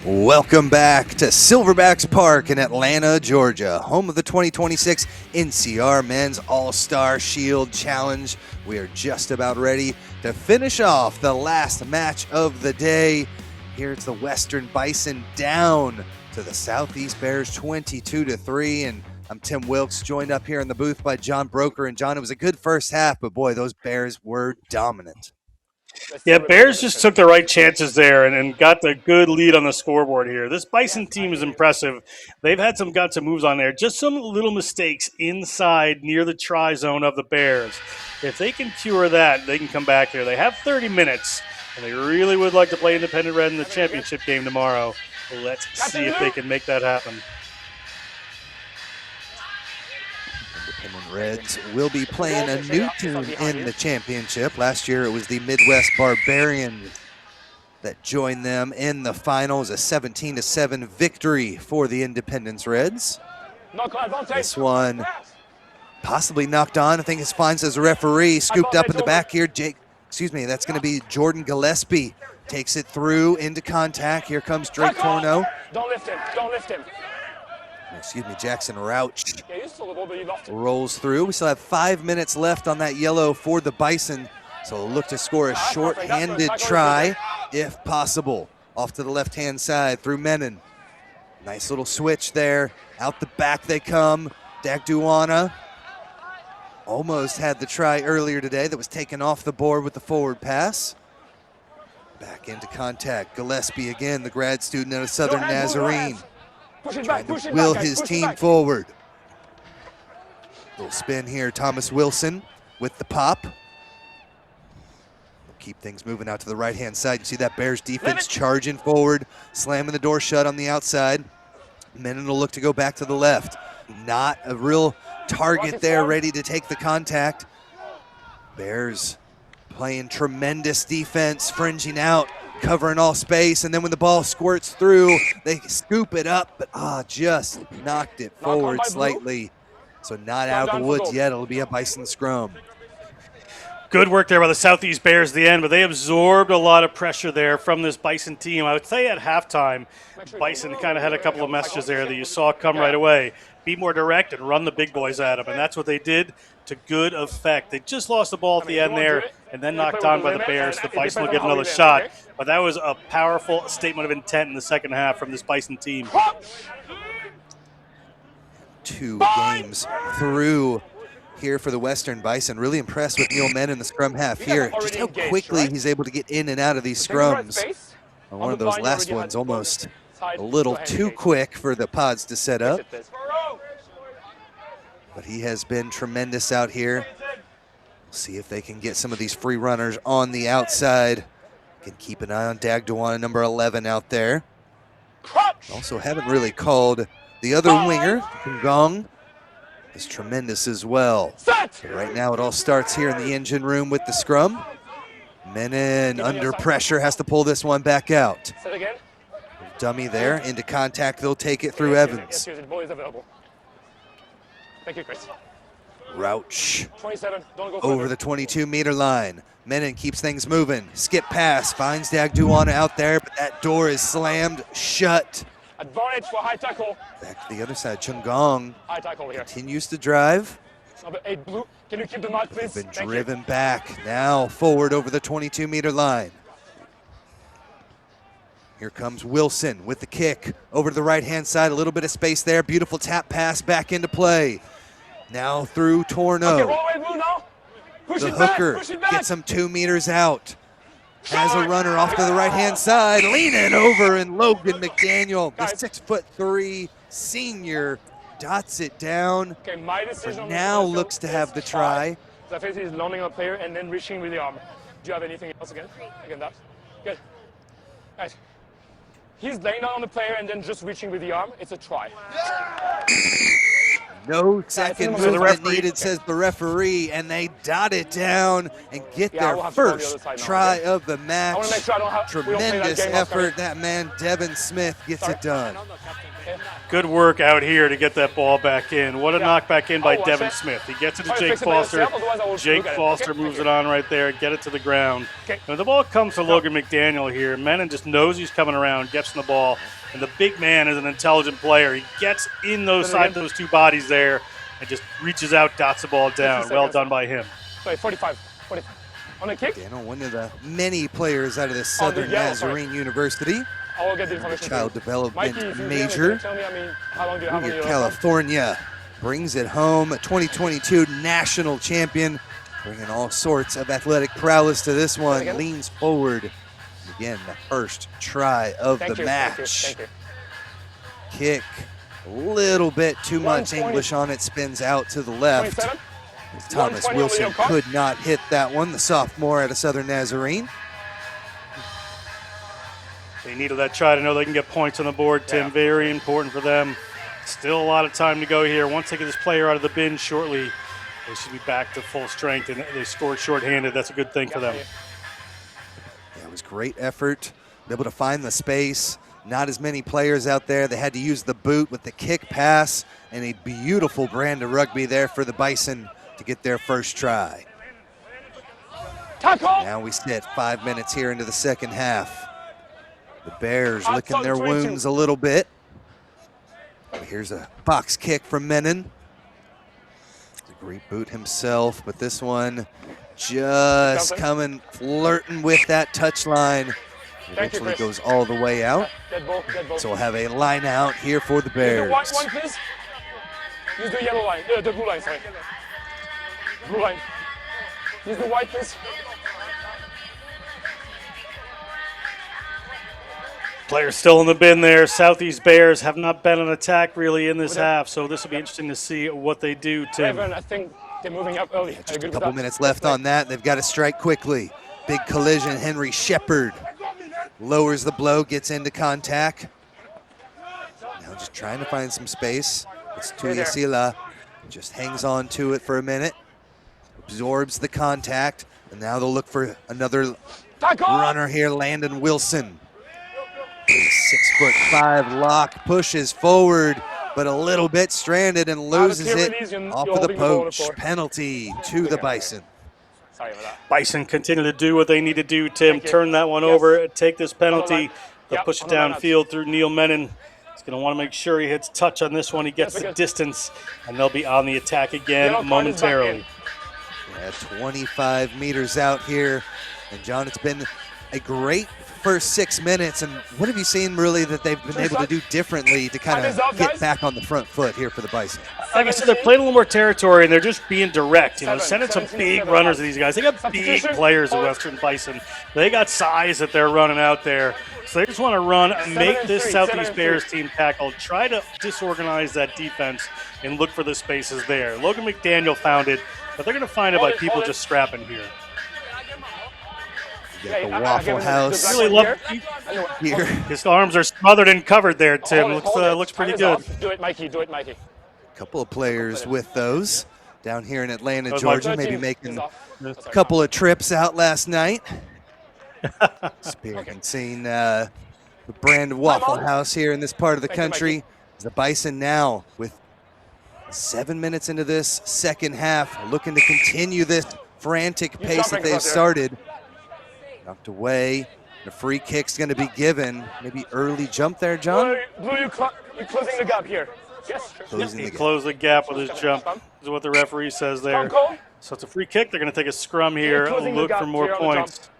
B: Welcome back to Silverbacks Park in Atlanta, Georgia, home of the 2026 NCR Men's All-Star Shield Challenge. We are just about ready to finish off the last match of the day. Here it's the Western Bison down to the Southeast Bears 22-3, and I'm Tim Wilkes, joined up here in the booth by John Broker. And John, it was a good first half, but boy, those Bears were dominant.
A: Yeah, Bears just took the right chances there and got the good lead on the scoreboard here. This Bison team is impressive. They've had some got some moves on there. Just some little mistakes inside near the try zone of the Bears. If they can cure that, they can come back here. They have 30 minutes, and they really would like to play Independent Red in the championship game tomorrow. Let's see if they can make that happen.
B: Independent Reds will be playing a new team in the championship. Last year it was the Midwest Barbarians that joined them in the finals, a 17-7 victory for the Independence Reds. This one possibly knocked on. I think his finds as a referee. Scooped up in the back here. That's going to be Jordan Gillespie. Takes it through into contact. Here comes Drake Torno.
C: Don't lift him. Don't lift him.
B: Jackson Rauch rolls through. We still have 5 minutes left on that yellow for the Bison, so we'll look to score a short-handed try, if possible. Off to the left-hand side through Menon. Nice little switch there. Out the back they come. Dagduana almost had the try earlier today that was taken off the board with the forward pass. Back into contact. Gillespie again, the grad student out of Southern Nazarene. Trying to will his team forward. Little spin here, Thomas Wilson with the pop. We'll keep things moving out to the right-hand side. You see that Bears defense charging forward, slamming the door shut on the outside. Menon will look to go back to the left. Not a real target there, ready to take the contact. Bears playing tremendous defense, fringing out, covering all space, and then when the ball squirts through, they scoop it up, but just knocked it forward slightly. So not out of the woods yet. It'll be a Bison scrum.
A: Good work there by the Southeast Bears at the end, but they absorbed a lot of pressure there from this Bison team. I would say at halftime, Bison kind of had a couple of messages there that you saw come right away. Be more direct and run the big boys at them, and that's what they did to good effect. They just lost the ball at the end there and then knocked on by the Bears. The Bison will get another shot, but that was a powerful statement of intent in the second half from this Bison team.
B: 2 games through here for the Western Bison. Really impressed with Neil Menon in the scrum half here. Just how quickly he's able to get in and out of these scrums. One of those last ones almost a little too quick for the pods to set up. But he has been tremendous out here. See if they can get some of these free runners on the outside. Can keep an eye on Dagduana, number 11 out there. Also haven't really called the other winger, Kungong, is tremendous as well. But right now it all starts here in the engine room with the scrum. Menon under pressure has to pull this one back out. Dummy there, into contact, they'll take it through Evans.
C: Thank you, Chris.
B: Rauch
C: 27, don't go
B: over the 22-meter line. Menon keeps things moving. Skip pass, finds Dagduana out there, but that door is slammed shut.
C: Advantage for high tackle.
B: Back to the other side, Chungong
C: High tackle here.
B: continues to drive.
C: Number 8, Blue. Can you keep the mark, please?
B: Been driven back, now forward over the 22-meter line. Here comes Wilson with the kick over to the right-hand side. A little bit of space there. Beautiful tap pass back into play. Now through Torno.
C: Okay, roll away, Blue now. Push
B: The
C: it back,
B: hooker
C: push it back.
B: gets him 2 meters out. Has a runner off to the right-hand side. Leaning over, and Logan McDaniel, the 6'3" senior, dots it down.
C: Okay, my decision on
B: Now
C: this one
B: looks to
C: is
B: have the try.
C: The face is landing on a player and then reaching with the arm. Do you have anything else again? Again, that. Good. Guys, he's laying down on the player and then just reaching with the arm. It's a try.
B: No second
C: So the
B: movement
A: referee-
B: needed, says the referee, and they dot it down and get
C: Yeah,
B: their
C: we'll have to go on the other
B: first
C: side now,
B: try
C: okay?
B: of the
C: I
B: match.
C: want to make sure we don't play that
B: Tremendous
C: game off, guys.
B: effort. That man, Devin Smith, gets it done.
A: Good work out here to get that ball back in. What a
C: Yeah.
A: knockback in by
C: I'll watch
A: Devin
C: it.
A: Smith. He gets it to
C: Try to
A: Jake
C: fix it by
A: Foster.
C: yourself, otherwise I will
A: Jake
C: look at it,
A: Foster
C: okay?
A: moves
C: Thank
A: it
C: you.
A: on right there, get it to the ground.
C: Okay.
A: When the ball comes to Logan McDaniel here, Menon just knows he's coming around, gets in the ball, and the big man is an intelligent player. He gets in those
C: Say it again.
A: those two bodies there and just reaches out, dots the ball down. Well done by him.
C: Sorry, 45. On a kick,
B: Daniel, one of the many players out of this Southern
C: yellow, sorry.
B: Nazarene University,
C: I will get the information.
B: child
C: for you.
B: development
C: Mikey, if you
B: major.
C: Tell me, how long do you have on
B: Junior
C: your
B: California brings it home. 2022 national champion, bringing all sorts of athletic prowess to this one.
C: again?
B: Leans forward. Again, the first try of
C: Thank
B: the
C: you,
B: match.
C: Thank you.
B: Kick, a little bit too much
C: 120.
B: English on it, spins out to the left.
C: 27.
B: Thomas
C: 120
B: Wilson
C: on the card.
B: could not hit that one, the sophomore out of Southern Nazarene.
A: They needed that try to know they can get points on the board, Tim.
C: Yeah.
A: Very important for them. Still a lot of time to go here. Once they get this player out of the bin shortly, they should be back to full strength, and they scored shorthanded. That's a good thing for them.
B: Yeah, it was great effort, able to find the space. Not as many players out there. They had to use the boot with the kick pass, and a beautiful brand of rugby there for the Bison to get their first try.
C: Tackle.
B: Now we sit 5 minutes here into the second half. The Bears
C: Outside
B: licking their
C: 22.
B: wounds a little bit. Here's a box kick from Menon. It's a great boot himself, but this one just
C: Something.
B: coming, flirting with that touch line.
C: Thank you,
B: Eventually
C: Chris.
B: goes all the way out.
C: Dead ball, dead ball.
B: So we'll have a line out here for the
C: Use the
B: Bears.
C: white one, please. Use the yellow line. The blue line, sorry. Blue line. Use the white, please.
A: Players still in the bin there. Southeast Bears have not been on attack really in this
C: Okay.
A: half, so this will be interesting to see what they do, Tim.
C: Evan, I think they're moving up early.
B: Just a couple minutes left on that. They've got to strike quickly. Big collision. Henry Shepard lowers the blow, gets into contact. Now just trying to find some space. It's Tuyasila. Just hangs on to it for a minute. Absorbs the contact. And now they'll look for another runner here, Landon Wilson. 6'5" lock, pushes forward, but a little bit stranded and loses it off of the poach. Penalty to the Bison.
C: Sorry about that.
A: Bison continue to do what they need to do, Tim.
C: Thank you.
A: Turn that one
C: Yes.
A: over, take this penalty.
C: line.
A: They'll
C: Yep,
A: push it
C: on the line.
A: downfield through Neil Menon. He's going to want to make sure he hits touch on this one. He gets
C: Yes,
A: the
C: okay.
A: distance, and they'll be on the attack again
C: Yellow card is back
A: momentarily.
C: in.
B: Yeah, 25 meters out here. And John, it's been a great first 6 minutes. And what have you seen really that they've been able to do differently to kind
C: Time is
B: of
C: up,
B: get
C: guys.
B: back on the front foot here for the Bison?
A: Like I said, they're playing a little more territory, and they're just being direct. You know,
C: Seven,
A: sending some
C: 17,
A: big
C: 7,
A: runners
C: five.
A: to these guys. They got big
C: Substitution.
A: players at
C: Pause.
A: Western Bison. They got size that they're running out there. So they just want to run, make
C: and
A: this
C: three,
A: Southeast
C: 7 and
A: Bears
C: 3.
A: team tackle, try to disorganize that defense, and look for the spaces there. Logan McDaniel found it, but they're going to find it by people just scrapping here.
B: You got the
C: Yeah, I
B: Waffle
C: give him the
B: House
C: black
A: Really
C: one
A: love
C: here.
B: here.
A: his arms are smothered and covered there, Tim.
C: Hold it.
A: Looks
C: Time
A: pretty
C: is
A: good.
C: off. Do it, Mikey. Do it, Mikey.
B: Couple of players with those down here in Atlanta,
A: Those
B: Georgia,
A: like
B: maybe
C: 13
B: making
C: is
B: a
C: off. That's
B: couple of trips out last night. Experiencing the brand of Waffle House here in this part of the
C: Thank you,
B: country. The Bison now with 7 minutes into this second half, looking to continue this frantic pace that
C: jumping
B: they've
C: across there.
B: started. Knocked away. The free kick's going to be given. Maybe early jump there, John?
C: Blue, you're closing the gap here. Yes.
B: Closing
A: He
B: the gap.
A: closed the gap with his jump. This is what the referee says there.
C: Scrum call.
A: So it's a free kick. They're going to take a scrum here,
C: closing the
A: look
C: gap
A: for more
C: here on the jump.
A: points.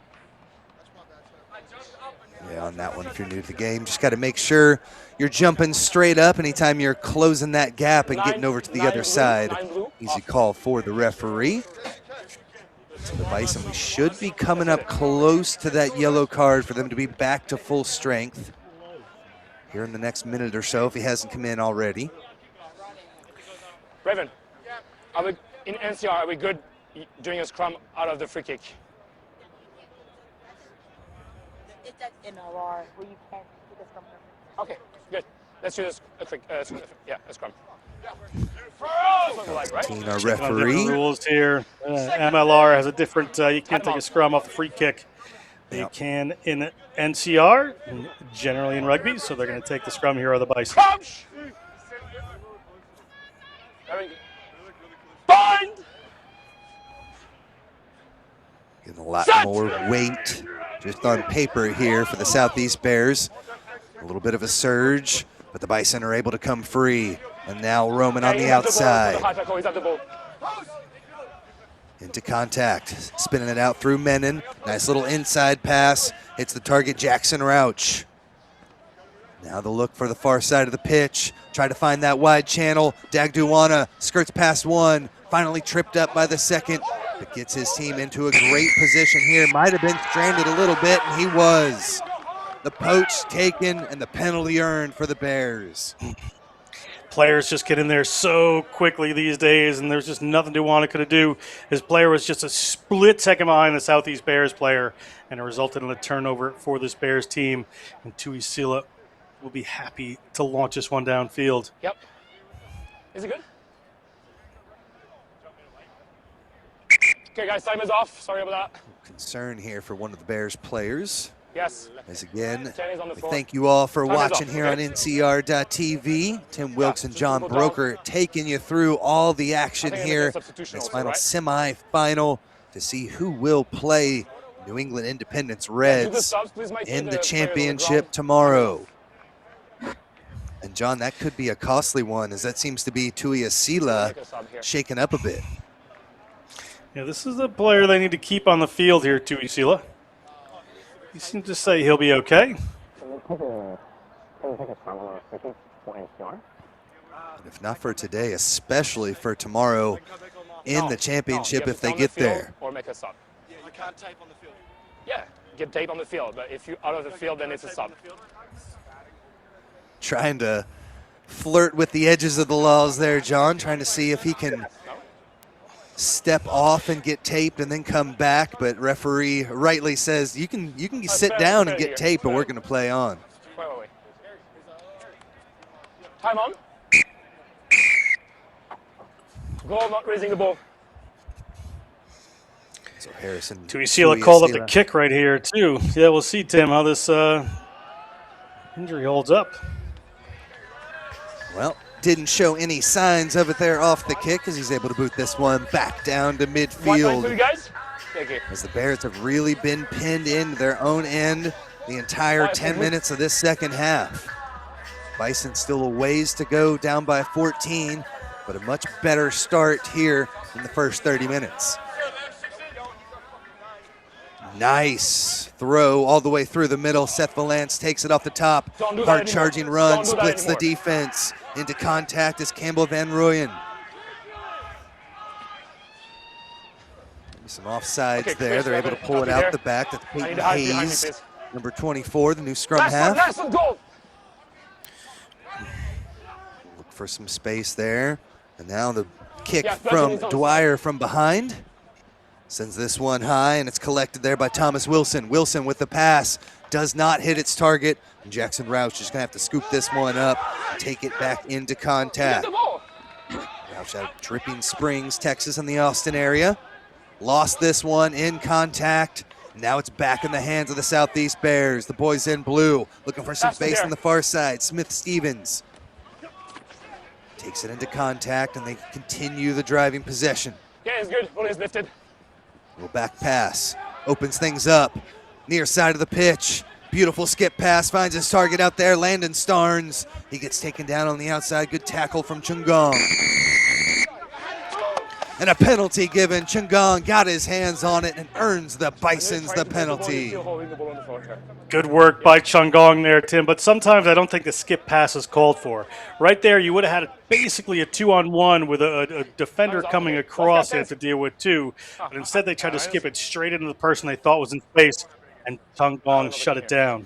B: Yeah, on that one, if you're new to the game, just got to make sure you're jumping straight up anytime you're closing that gap and getting over to the other side. Easy call for the referee. So the Bison, we should be coming up close to that yellow card for them to be back to full strength here in the next minute or so if he hasn't come in already.
C: Raven, are we in NCR? Are we good doing a scrum out of the free kick?
E: It's at NLR where you can't take a scrum.
C: Okay, good. Let's do this a quick, yeah, a scrum. Like, right?
B: Teen, our
A: Checking on different
B: referee.
A: rules here. MLR has a different. You can't take a scrum off the free kick. You
B: Yep.
A: can in NCR, and generally in rugby, so they're going to take the scrum here of the Bison.
C: Coach! Bind!
B: Getting a lot more weight just on paper here for the Southeast Bears. A little bit of a surge, but the Bison are able to come free. And now Roman on the outside. Into contact, spinning it out through Menon. Nice little inside pass. Hits the target, Jackson Rauch. Now the look for the far side of the pitch. Try to find that wide channel. Dagduana skirts past one. Finally tripped up by the second, but gets his team into a great position here. Might have been stranded a little bit, and he was. The poach taken and the penalty earned for the Bears.
A: Players just get in there so quickly these days, and there's just nothing Duwana could do. His player was just a split second behind the Southeast Bears player, and it resulted in a turnover for this Bears team. And Tui Sila will be happy to launch this one downfield.
C: Yep. Is it good? Okay, guys, time is off. Sorry about that.
B: Concern here for one of the Bears players.
C: Yes.
B: As again,
C: Jenny's on the
B: we
C: floor.
B: thank you all for
C: Time is
B: watching
C: up,
B: here on
C: okay?
B: NCR.TV. Tim Wilkes and
C: just
B: John
C: people down.
B: Broker taking you through all the action
C: I think
B: here.
C: it's a substitution
B: This
C: also,
B: final
C: right?
B: semi-final to see who will play New England Independence
C: Do the
B: Reds
C: subs, please, Mike.
B: in
C: Do
B: the
C: players on
B: championship
C: ground.
B: tomorrow. And John, that could be a costly one, as that seems to be Tui Sila
C: Make a sub here.
B: shaken up a bit.
A: Yeah, this is the player they need to keep on the field here, Tui Sila. He seems to say he'll be okay.
B: And if not for today, especially for tomorrow in the championship
C: you
B: if
C: have
B: they
C: to stay
B: get
C: on the field
B: there.
C: Or make a sub. Yeah, you can't tape on the field. Yeah, get tape on the field, but if you're out of the field, then it's a sub.
B: Trying to flirt with the edges of the laws there, John, trying to see if he can step off and get taped and then come back, but referee rightly says you can sit
C: fair,
B: down
C: fair
B: and get
C: here,
B: taped, but
C: fair.
B: we're going to play on.
C: Wait. Time on. Goal, not raising the ball.
B: So Harrison.
A: Tui Sila called up the kick right here, too. Yeah, we'll see, Tim, how this injury holds up.
B: Well, didn't show any signs of it there off the kick as he's able to boot this one back down to
C: One time for you
B: midfield.
C: guys. Thank you.
B: As the Bears have really been pinned into their own end the entire 10 minutes of this second half. Bison still a ways to go, down by 14, but a much better start here in the first 30 minutes. Nice throw all the way through the middle. Seth Valance takes it off the top.
C: Don't do that
B: Hard
C: anymore.
B: charging run,
C: Don't do that
B: splits the
C: anymore.
B: defense. Into contact is Campbell Van Rooyen. Some offsides
C: Okay,
B: there.
C: Chris,
B: They're able to pull it
C: copy
B: out
C: there.
B: the back. That's
C: I need
B: Peyton
C: to hide behind me,
B: Hayes,
C: please.
B: number 24, the new scrum
C: Last one,
B: half.
C: last one, goal.
B: Look for some space there. And now the kick
C: Yeah,
B: from
C: Bison is
B: Dwyer from behind. Sends this one high, and it's collected there by Thomas Wilson. Wilson with the pass. Does not hit its target. And Jackson Rauch is going to have to scoop this one up, take it back into
C: Get
B: contact.
C: the ball.
B: Rauch out of Dripping Springs, Texas, in the Austin area. Lost this one in contact. Now it's back in the hands of the Southeast Bears. The boys in blue looking for some
C: Pass it
B: space
C: there.
B: on the far side. Smith Stevens takes it into contact, and they continue the driving possession.
C: Yeah, it's good. Ball is lifted.
B: Little back pass opens things up. Near side of the pitch. Beautiful skip pass, finds his target out there. Landon Starnes. He gets taken down on the outside. Good tackle from Chungong. And a penalty given. Chungong got his hands on it and earns the Bisons the penalty.
C: Still holding the ball on the floor here.
A: Good work by Chungong there, Tim, but sometimes I don't think the skip pass is called for. Right there, you would have had basically a 2-on-1 with a defender coming across you to deal with too, but instead they tried to skip it straight into the person they thought was in space, and Chungong shut it down.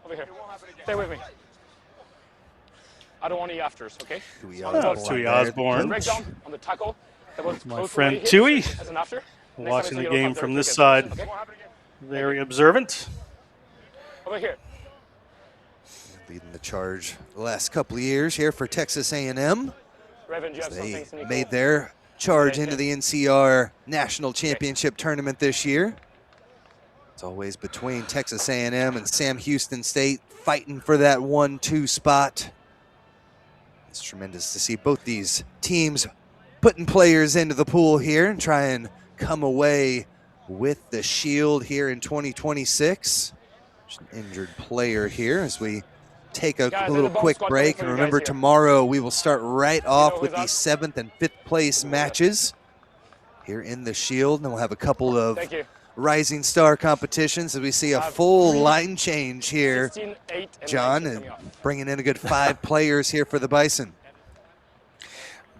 C: Over here. Stay with me. I don't want any afters, okay?
B: Tui
A: Tui Osborne.
C: Breakdown on the tackle. That was
A: My
C: close
A: friend
C: away hit
A: Tui,
C: as an after. Next
A: watching
C: time
A: the
C: it's a yellow
A: game
C: card,
A: from
C: they're
A: this
C: taken.
A: side.
C: Okay?
A: Very observant.
C: Over here.
B: Leading the charge the last couple of years here for Texas A&M.
C: Raven, do you have
B: They
C: something, Nico?
B: made their charge into the NCR National Championship Tournament this year. It's always between Texas A&M and Sam Houston State fighting for that 1-2 spot. It's tremendous to see both these teams putting players into the pool here and try and come away with the shield here in 2026. There's an injured player here as we take a little quick break. And remember, tomorrow we will start right off with the 7th and 5th place matches here in the shield. And we'll have a couple of rising star competitions as we see a full line change here.
C: 16, 8, and
B: John,
C: 19
B: and
C: coming up.
B: bringing in a good 5 players here for the Bison.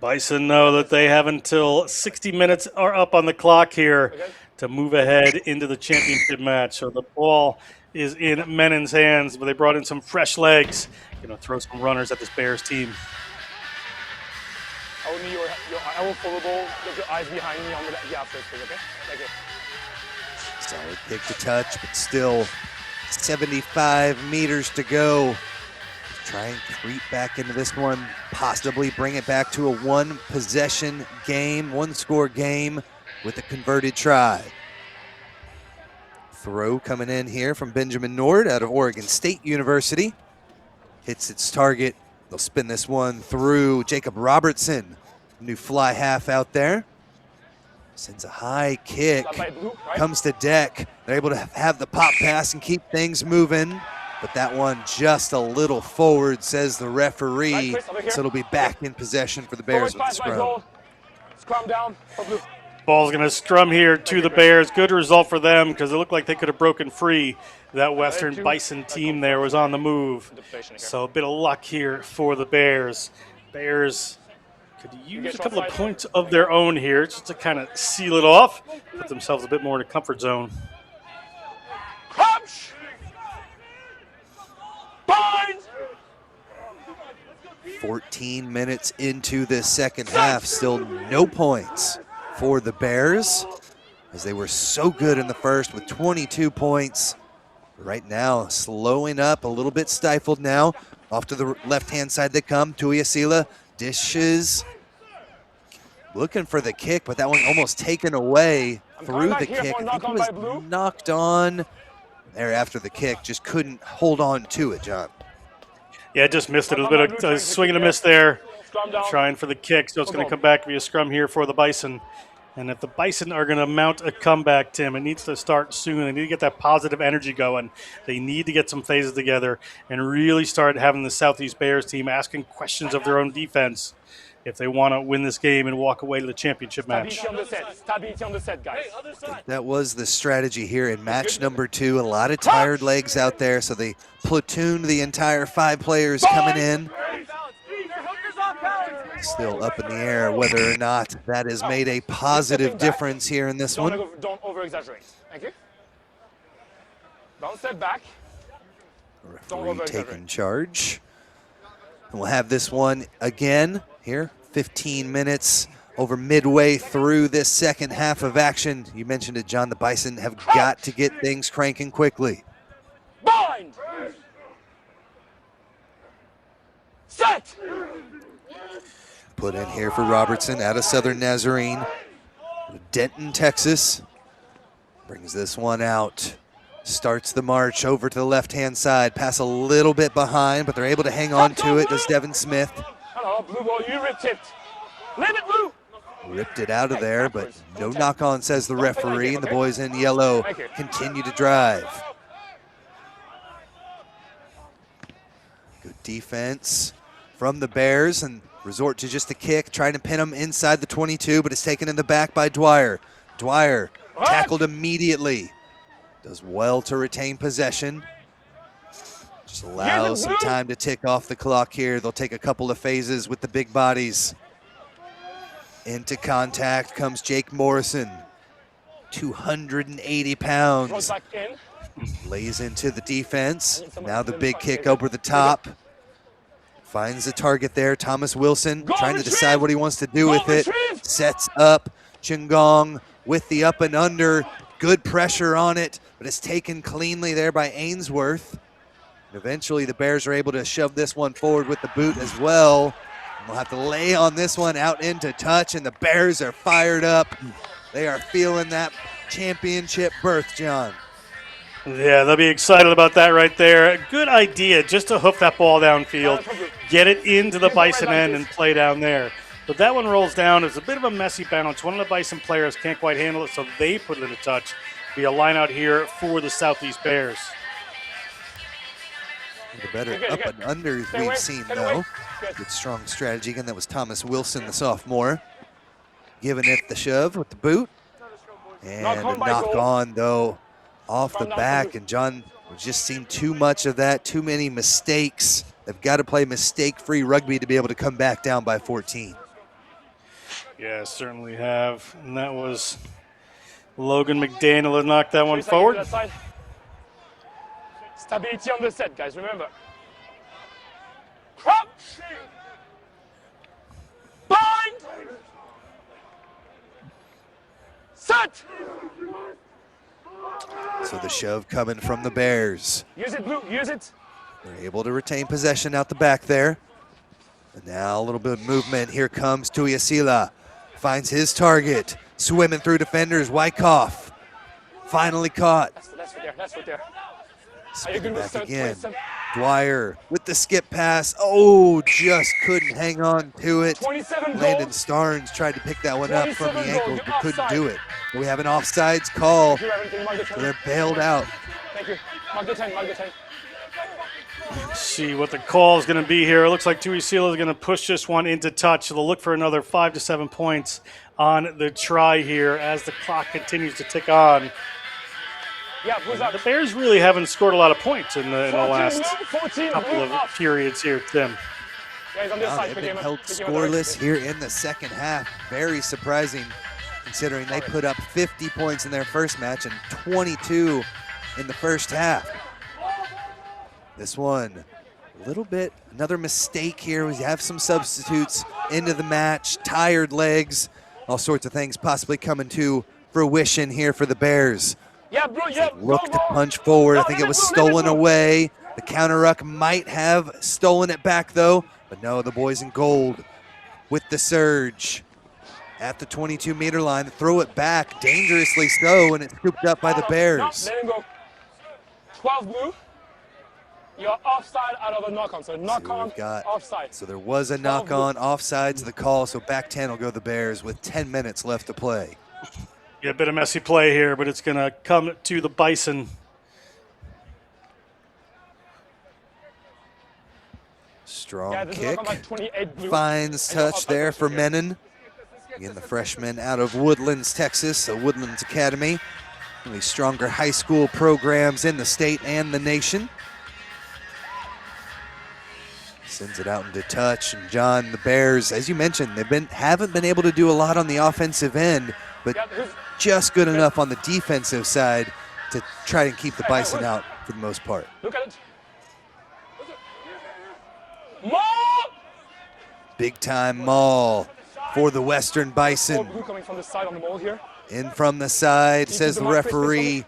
A: Bison know that they have until 60 minutes are up on the clock here to move ahead into the championship match. So the ball is in Menon's hands, but they brought in some fresh legs. Going to throw some runners at this Bears team.
C: I will need I will follow the ball. Get your eyes behind me on the first, please, okay? Thank you.
B: Solid kick to touch, but still 75 meters to go. Try and creep back into this one, possibly bring it back to a 1-possession game, 1-score game with a converted try. Throw coming in here from Benjamin Nord out of Oregon State University. Hits its target. They'll spin this one through Jacob Robertson. New fly half out there. Sends a high kick. Comes to deck. They're able to have the pop pass and keep things moving. But that one just a little forward, says the referee. So it'll be back in possession for the Bears with the scrum.
C: Scrum down for blue.
A: Ball's going to scrum here to the Bears. Good result for them because it looked like they could have broken free. That Western Bison team there was on the move. So a bit of luck here for the Bears. Bears could use a couple of points of their own here just to kind of seal it off, put themselves a bit more in a comfort zone.
C: Crouch! Bind!
B: 14 minutes into this second half, still no points for the Bears as they were so good in the first with 22 points. Right now, slowing up, a little bit stifled now. Off to the left-hand side they come. Tuiasila dishes. Looking for the kick, but that one almost taken away through the kick. I think it was knocked on there after the kick. Just couldn't hold on to it, John.
A: Yeah, just missed it. A bit of a swing and a miss there. Trying for the kick, so it's going to come back via scrum here for the Bison. And if the Bison are going to mount a comeback, Tim, it needs to start soon. They need to get that positive energy going. They need to get some phases together and really start having the Southeast Bears team asking questions of their own defense if they want to win this game and walk away to the championship match.
C: Stability on the set, guys.
B: That was the strategy here in match number 2. A lot of tired legs out there, so they platooned the entire 5 players coming in. Still up in the air whether or not that has made a positive difference here in this one.
C: Don't over-exaggerate. Thank you. Don't step back.
B: Referee taking charge. And we'll have this one again here. 15 minutes over midway through this second half of action. You mentioned it, John. The Bison have got to get things cranking quickly.
C: Bind! Set!
B: Put in here for Robertson out of Southern Nazarene. Denton, Texas. Brings this one out. Starts the march over to the left-hand side. Pass a little bit behind, but they're able to hang on to it. Does Devin Smith.
C: Hello, blue ball. You ripped it. Leave it, blue.
B: Ripped it out of there, but no knock-on, says the referee. And the boys in yellow continue to drive. Good defense from the Bears, and resort to just a kick, trying to pin him inside the 22, but it's taken in the back by Dwyer. Dwyer tackled immediately. Does well to retain possession. Just allows some time to tick off the clock here. They'll take a couple of phases with the big bodies. Into contact comes Jake Morrison. 280 pounds. Lays into the defense. Now the big kick over the top. Finds the target there. Thomas Wilson trying to decide what he wants to do with it. Sets up Chingong with the up and under. Good pressure on it, but it's taken cleanly there by Ainsworth. And eventually the Bears are able to shove this one forward with the boot as well. We'll have to lay on this one out into touch, and the Bears are fired up. They are feeling that championship berth, John.
A: Yeah, they'll be excited about that right there. Good idea, just to hoof that ball downfield, get it into the Bison end and play down there. But that one rolls down. It's a bit of a messy bounce. One of the Bison players can't quite handle it, so they put it in a touch. Be a line out here for the Southeast Bears.
B: The better up and unders we've seen, though. Good strong strategy. Again, that was Thomas Wilson, the sophomore, giving it the shove with the boot. And a knock on, though, off the back. And John, we've just seen too much of that, too many mistakes. They've got to play mistake-free rugby to be able to come back down by 14.
A: Yeah, certainly have. And that was Logan McDaniel that knocked that one forward.
C: Stability on the set, guys, remember. Hop! Bind! Set!
B: So the shove coming from the Bears.
C: Use it, Blue, use it.
B: They're able to retain possession out the back there. And now a little bit of movement. Here comes Tuiasila. Finds his target. Swimming through defenders. Wyckoff. Finally caught.
C: That's right there.
B: Spinning back again. Dwyer with the skip pass. Oh, just couldn't hang on to it. Landon Starnes tried to pick that one up from the ankles, but couldn't do it. But we have an offsides call. So they're bailed out.
C: Thank you. Mark the 10, mark the 10.
A: See what the call is going to be here. It looks like Tuiasila is going to push this one into touch. So they'll look for another 5 to 7 points on the try here as the clock continues to tick on.
C: Yeah, who's up?
A: The Bears really haven't scored a lot of points in the last
C: 14,
A: couple of periods here, Tim.
C: Guys, on this
B: Wow,
C: side,
B: they've
C: pick
B: been
C: him up,
B: held
C: pick him up
B: scoreless here in the second half. Very surprising considering they put up 50 points in their first match and 22 in the first half. This one, a little bit, another mistake here. We have some substitutes into the match, tired legs, all sorts of things possibly coming to fruition here for the Bears.
C: Yeah, bro, yeah.
B: Look to punch forward. I think it was stolen away. The counter ruck might have stolen it back though, but no, the boys in gold with the surge at the 22-meter line. Throw it back, dangerously so, and it's scooped up by the Bears.
C: Let him go. 12 Blue. You're offside out of a knock-on, so knock-on, offside.
B: So there was a knock-on, offsides the call, so back 10 will go the Bears with 10 minutes left to play.
A: Yeah, a bit of messy play here, but it's going to come to the Bison.
B: Strong kick. Finds touch there for Menon. Again, the freshman out of Woodlands, Texas, a Woodlands Academy. One of the stronger high school programs in the state and the nation. Sends it out into touch, and John, the Bears, as you mentioned, haven't been able to do a lot on the offensive end, but just good enough on the defensive side to try and keep the Bison out for the most part.
C: Look at it.
B: Big time maul for the Western Bison.
C: Blue coming from the side on the maul here.
B: In from the side, says the referee.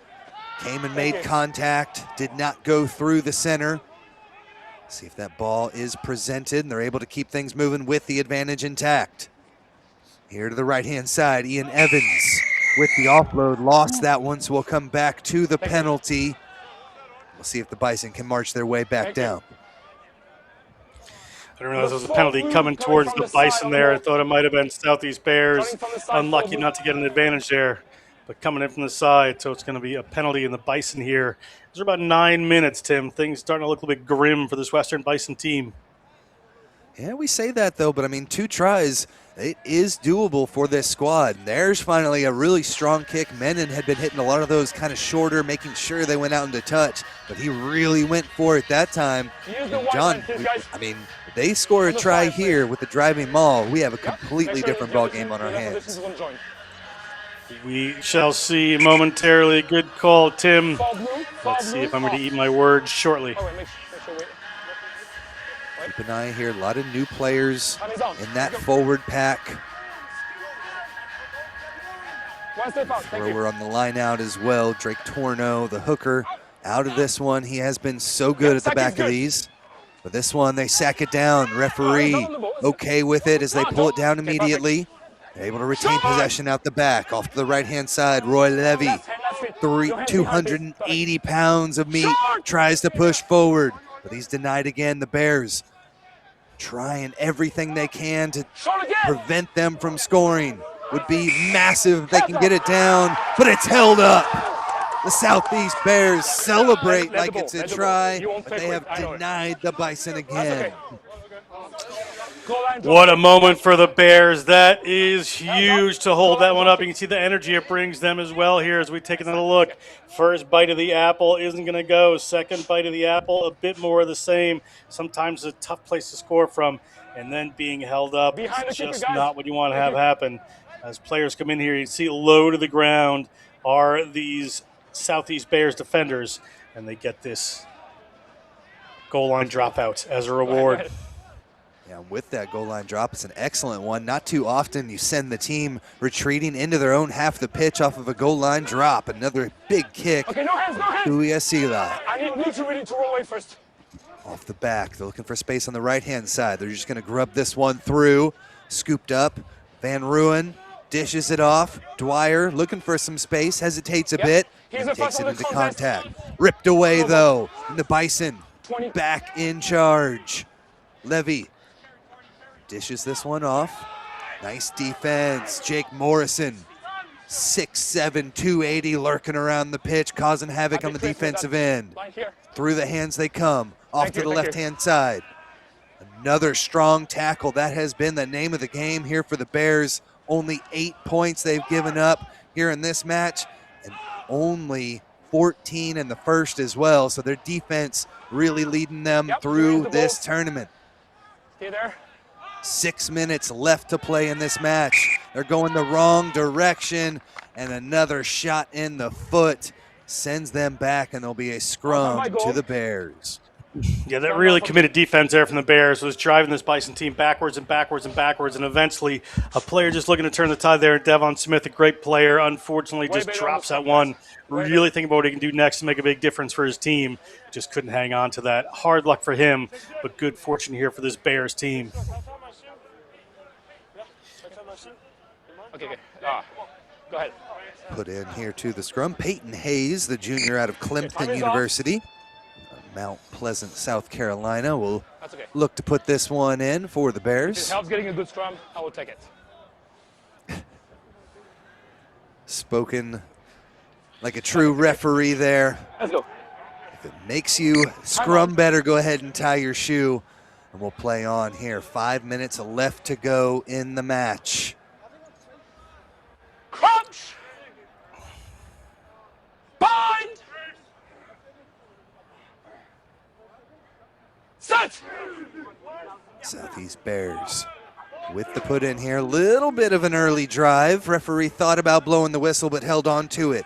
B: Came and made contact, did not go through the center. See if that ball is presented, and they're able to keep things moving with the advantage intact. Here to the right-hand side, Ian Evans with the offload, lost that one, so we'll come back to the penalty. We'll see if the Bison can march their way back down.
A: I didn't realize there was a penalty coming towards the Bison there. I thought it might have been Southeast Bears. Unlucky not to get an advantage there, but coming in from the side, so it's going to be a penalty in the Bison here. There's about 9 minutes, Tim. Things starting to look a little bit grim for this Western Bison team.
B: Yeah, we say that though, but I mean, 2 tries, it is doable for this squad. There's finally a really strong kick. Menon had been hitting a lot of those kind of shorter, making sure they went out into touch, but he really went for it that time. And John, I mean, they score a try here with the driving maul. We have a completely different ball game on our hands.
A: We shall see momentarily. Good call, Tim. Let's see if I'm going to eat my words shortly.
B: Keep an eye here. A lot of new players in that forward pack. Thrower on the line out as well. Drake Torno, the hooker, out of this one. He has been so good at the back of these. But this one, they sack it down. Referee okay with it as they pull it down immediately. Able to retain possession out the back. Off to the right-hand side, Roy Levy, 280 pounds of meat, tries to push forward, but he's denied again. The Bears trying everything they can to prevent them from scoring. Would be massive if they can get it down, but it's held up. The Southeast Bears celebrate like it's a try, but they have denied the Bison again.
A: What a moment for the Bears. That is huge to hold that one up. You can see the energy it brings them as well here as we take another look. First bite of the apple isn't going to go. Second bite of the apple, a bit more of the same. Sometimes a tough place to score from. And then being held up is just not what you want to have happen. As players come in here, you see low to the ground are these Southeast Bears defenders. And they get this goal line dropout as a reward.
B: Yeah, with that goal line drop, it's an excellent one. Not too often you send the team retreating into their own half the pitch off of a goal line drop. Another big kick.
C: Okay, no hands, no hands.
B: Tuiasila.
C: I need to really to roll away first.
B: Off the back, they're looking for space on the right-hand side. They're just going to grub this one through. Scooped up. Van Ruin dishes it off. Dwyer looking for some space, hesitates a bit, and takes it into contact. Ripped away, though, and the Bison back in charge. Levy dishes this one off. Nice defense. Jake Morrison, 6'7", 280, lurking around the pitch, causing havoc on the defensive end. Through the hands they come. Off to the left-hand side. Another strong tackle. That has been the name of the game here for the Bears. Only 8 points they've given up here in this match, and only 14 in the first as well. So their defense really leading them through this tournament.
C: Stay there.
B: 6 minutes left to play in this match. They're going the wrong direction, and another shot in the foot sends them back, and there'll be a scrum to the Bears.
A: Yeah, that really committed defense there from the Bears was driving this Bison team backwards and backwards and backwards, and eventually a player just looking to turn the tide there. Devon Smith, a great player, unfortunately just drops that one. Really thinking about what he can do next to make a big difference for his team. Just couldn't hang on to that. Hard luck for him, but good fortune here for this Bears team.
C: Okay. Go ahead.
B: Put in here to the scrum. Peyton Hayes, the junior out of Clemson University, Mount Pleasant, South Carolina, will look to put this one in for the Bears.
C: If it helps getting a good scrum, I will take it.
B: Spoken like a true referee there.
C: Let's go.
B: If it makes you scrum better, go ahead and tie your shoe. And we'll play on here. 5 minutes left to go in the match.
C: Crunch! Bind! Set!
B: Southeast Bears with the put in here. Little bit of an early drive. Referee thought about blowing the whistle, but held on to it.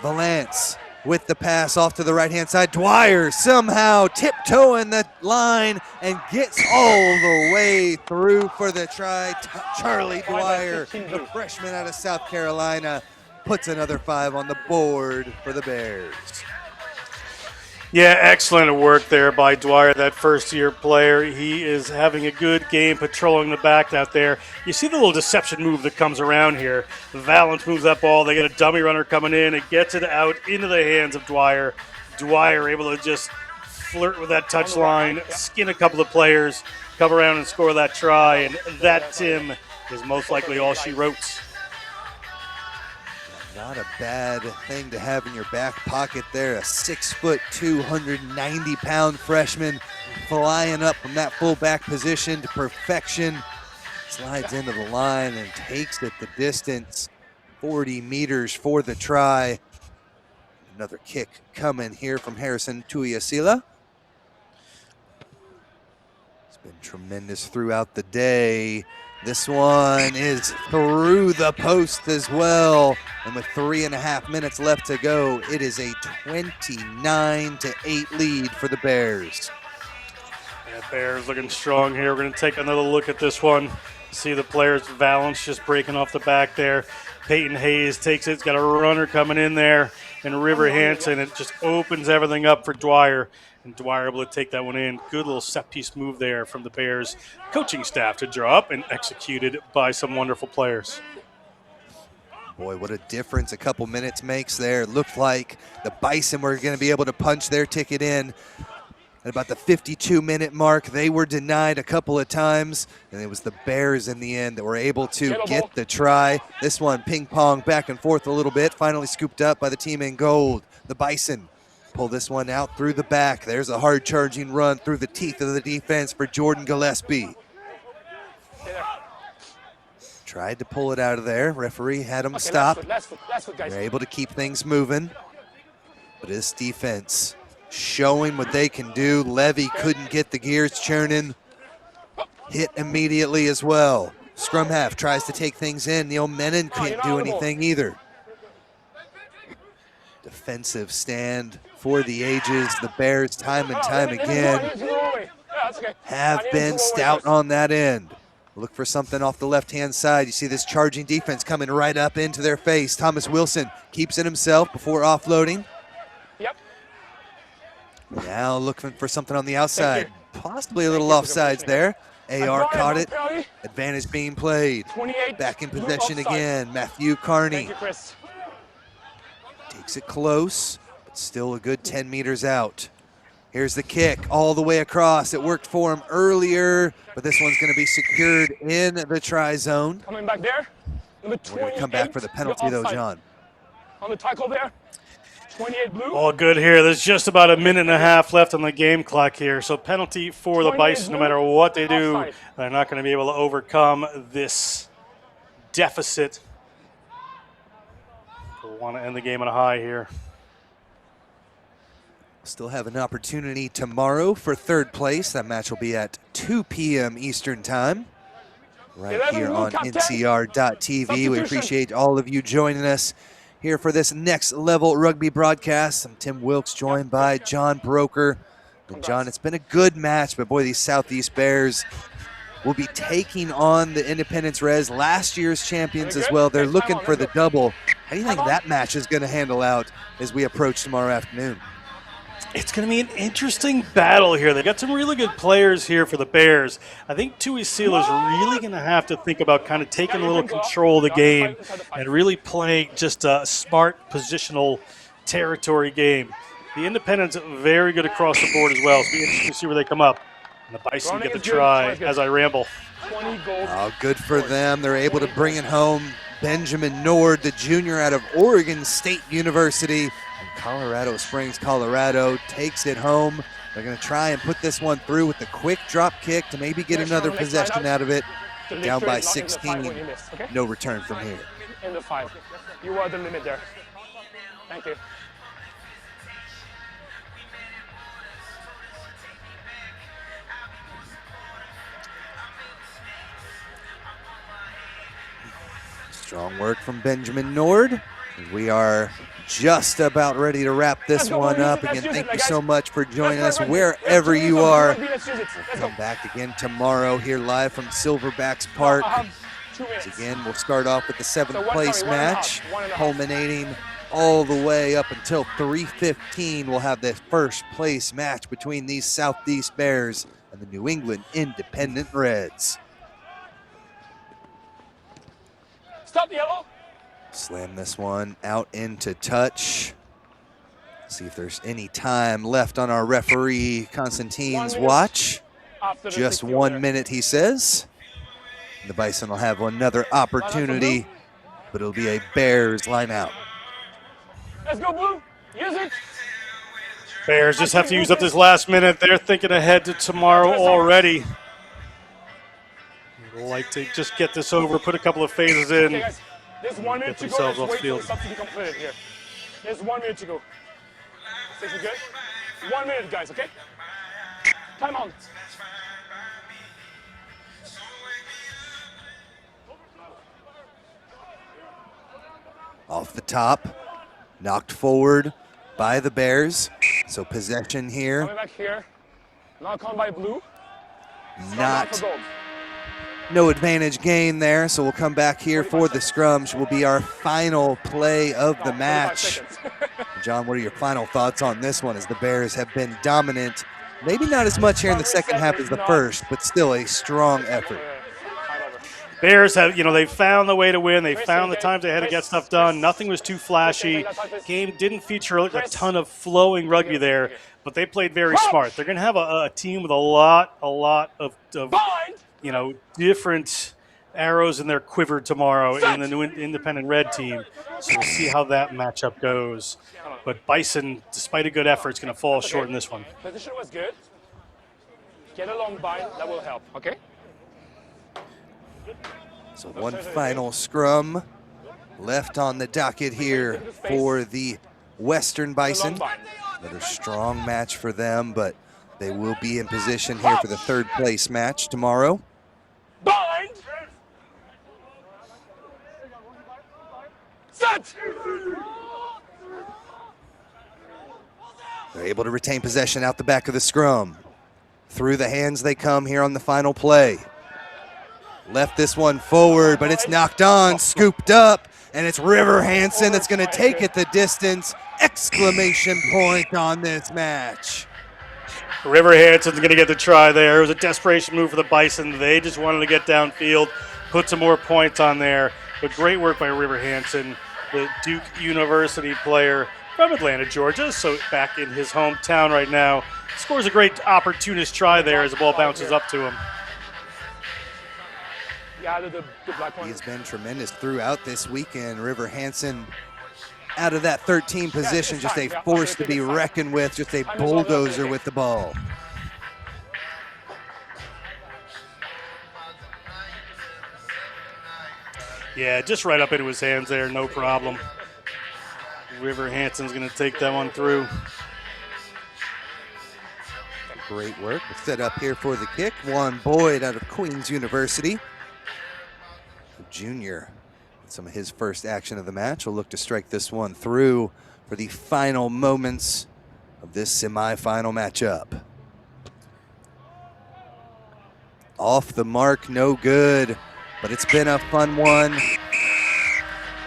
B: Valance with the pass off to the right-hand side. Dwyer somehow tiptoeing the line and gets all the way through for the try. Charlie Dwyer, the freshman out of South Carolina, puts another 5 on the board for the Bears.
A: Yeah, excellent work there by Dwyer, that first-year player. He is having a good game patrolling the back out there. You see the little deception move that comes around here. Valance moves that ball. They get a dummy runner coming in. It gets it out into the hands of Dwyer. Dwyer able to just flirt with that touch line, skin a couple of players, come around and score that try. And that, Tim, is most likely all she wrote.
B: Not a bad thing to have in your back pocket there. A 6'2", 290-pound freshman flying up from that fullback position to perfection. Slides into the line and takes it the distance. 40 meters for the try. Another kick coming here from Harrison Tuiasila. It's been tremendous throughout the day. This one is through the post as well. And with 3.5 minutes left to go, it is a 29-8 lead for the Bears.
A: Yeah, Bears looking strong here. We're going to take another look at this one. See the players, Valance just breaking off the back there. Peyton Hayes takes it. He's got a runner coming in there. and River Hansen. It just opens everything up for Dwyer, and Dwyer able to take that one in. Good little set piece move there from the Bears coaching staff to draw up and executed by some wonderful players.
B: Boy, what a difference a couple minutes makes there. It looked like the Bison were going to be able to punch their ticket in. At about the 52-minute mark, they were denied a couple of times, and it was the Bears in the end that were able to get the try. This one ping-pong back and forth a little bit, finally scooped up by the team in gold. The Bison pull this one out through the back. There's a hard-charging run through the teeth of the defense for Jordan Gillespie. Tried to pull it out of there. Referee had him stop. They're able to keep things moving. But this defense showing what they can do. Levy couldn't get the gears churning. Hit immediately as well. Scrum half tries to take things in. Neil Menon can't do anything either. Defensive stand for the ages. The Bears time and time again have been stout on that end. Look for something off the left-hand side. You see this charging defense coming right up into their face. Thomas Wilson keeps it himself before offloading.
C: Yep.
B: Now looking for something on the outside. Possibly a little offsides there. AR caught it. Advantage being played. Back in possession again. Matthew Carney takes it close, but still a good 10 meters out. Here's the kick all the way across. It worked for him earlier, but this one's going to be secured in the try zone.
C: Coming back there. Number 28.
B: We're going to come back for the penalty though, John.
C: On the tackle there. 28 blue.
A: All good here. There's just about a minute and a half left on the game clock here. So penalty for the Bison. No matter what they do, they're not going to be able to overcome this deficit. We'll want to end the game on a high here.
B: Still have an opportunity tomorrow for third place. That match will be at 2 p.m. Eastern time, right here on NCR.TV. We appreciate all of you joining us here for this next level rugby broadcast. I'm Tim Wilkes, joined by John Broker. And John, it's been a good match, but boy, these Southeast Bears will be taking on the Independence Res, last year's champions as well. They're looking for the double. How do you think that match is going to handle out as we approach tomorrow afternoon?
A: It's going to be an interesting battle here. They've got some really good players here for the Bears. I think Tui Seal is really going to have to think about kind of taking a little control of the game and really playing just a smart positional territory game. The Independents very good across the board as well, so it'll be interesting to see where they come up. And the Bison get the try as I ramble.
B: Oh, good for them. They're able to bring it home. Benjamin Nord, the junior out of Oregon State University. Colorado Springs, Colorado, takes it home. They're going to try and put this one through with the quick drop kick to maybe get another possession out of it. Down by 16, no return from here.
C: In the 5. You are the limit there. Thank you.
B: Strong work from Benjamin Nord. We are just about ready to wrap this one up. Again, thank you so much for joining us wherever you are. Come back again tomorrow here live from Silverbacks Park. Again, we'll start off with the 7th place match, culminating all the way up until 3:15. We'll have the first place match between these Southeast Bears and the New England Independent Reds.
C: Stop the yellow.
B: Slam this one out into touch. See if there's any time left on our referee Constantine's watch. Just 1 minute, he says. The Bison will have another opportunity, but it'll be a Bears line out.
C: Let's go, Blue. Use it.
A: Bears just have to use up this last minute. They're thinking ahead to tomorrow already. They'd like to just get this over, put a couple of phases in.
C: Okay, guys. There's 1 minute to go. Let's wait for the sub to be completed here. There's 1 minute to go. Is it good? 1 minute, guys, okay? Time on.
B: Off the top, knocked forward by the Bears. So possession here.
C: Coming back here. Knock on by Blue.
B: Not. No advantage gain there, so we'll come back here for the scrums. Will be our final play of the match. John, what are your final thoughts on this one as the Bears have been dominant? Maybe not as much here in the second half as the first, but still a strong effort.
A: Bears have, they found the way to win. They found the times they had to get stuff done. Nothing was too flashy. Game didn't feature a ton of flowing rugby there, but they played very smart. They're going to have a team with a lot of different arrows in their quiver tomorrow in the new independent red team. So we'll see how that matchup goes. But Bison, despite a good effort, is going to fall short in this one.
C: Position was good. Get a long bind, that will help, okay?
B: So one final scrum left on the docket here for the Western Bison. Another strong match for them, but they will be in position here for the third place match tomorrow.
C: Bind! Set!
B: They're able to retain possession out the back of the scrum. Through the hands they come here on the final play. Left this one forward, but it's knocked on, scooped up, and it's River Hansen that's going to take it the distance. Exclamation point on this match.
A: River Hansen's going to get the try there. It was a desperation move for the Bison. They just wanted to get downfield, put some more points on there. But great work by River Hansen, the Duke University player from Atlanta, Georgia, so back in his hometown right now. Scores a great opportunist try there as the ball bounces up to him.
B: He has been tremendous throughout this weekend. River Hansen out of that 13 position, just a force to be reckoned with, just a bulldozer with the ball.
A: Yeah, just right up into his hands there, no problem. River Hansen's going to take that one through.
B: Great work. Set up here for the kick. Juan Boyd out of Queens University. Junior, some of his first action of the match, will look to strike this one through for the final moments of this semifinal matchup. Off the mark, no good, but it's been a fun one.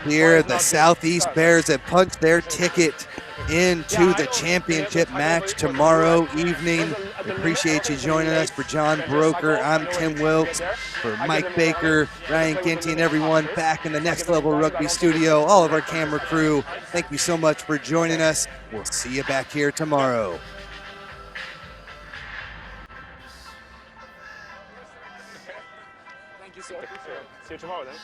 B: Here, the Southeast Bears have punched their ticket into the championship match tomorrow evening. We appreciate you joining us. For John Broker, I'm Tim Wilkes. For Mike Baker, Ryan Ginty, and everyone back in the Next Level Rugby studio, all of our camera crew, thank you so much for joining us. We'll see you back here tomorrow.
C: Thank you, sir. See you tomorrow then.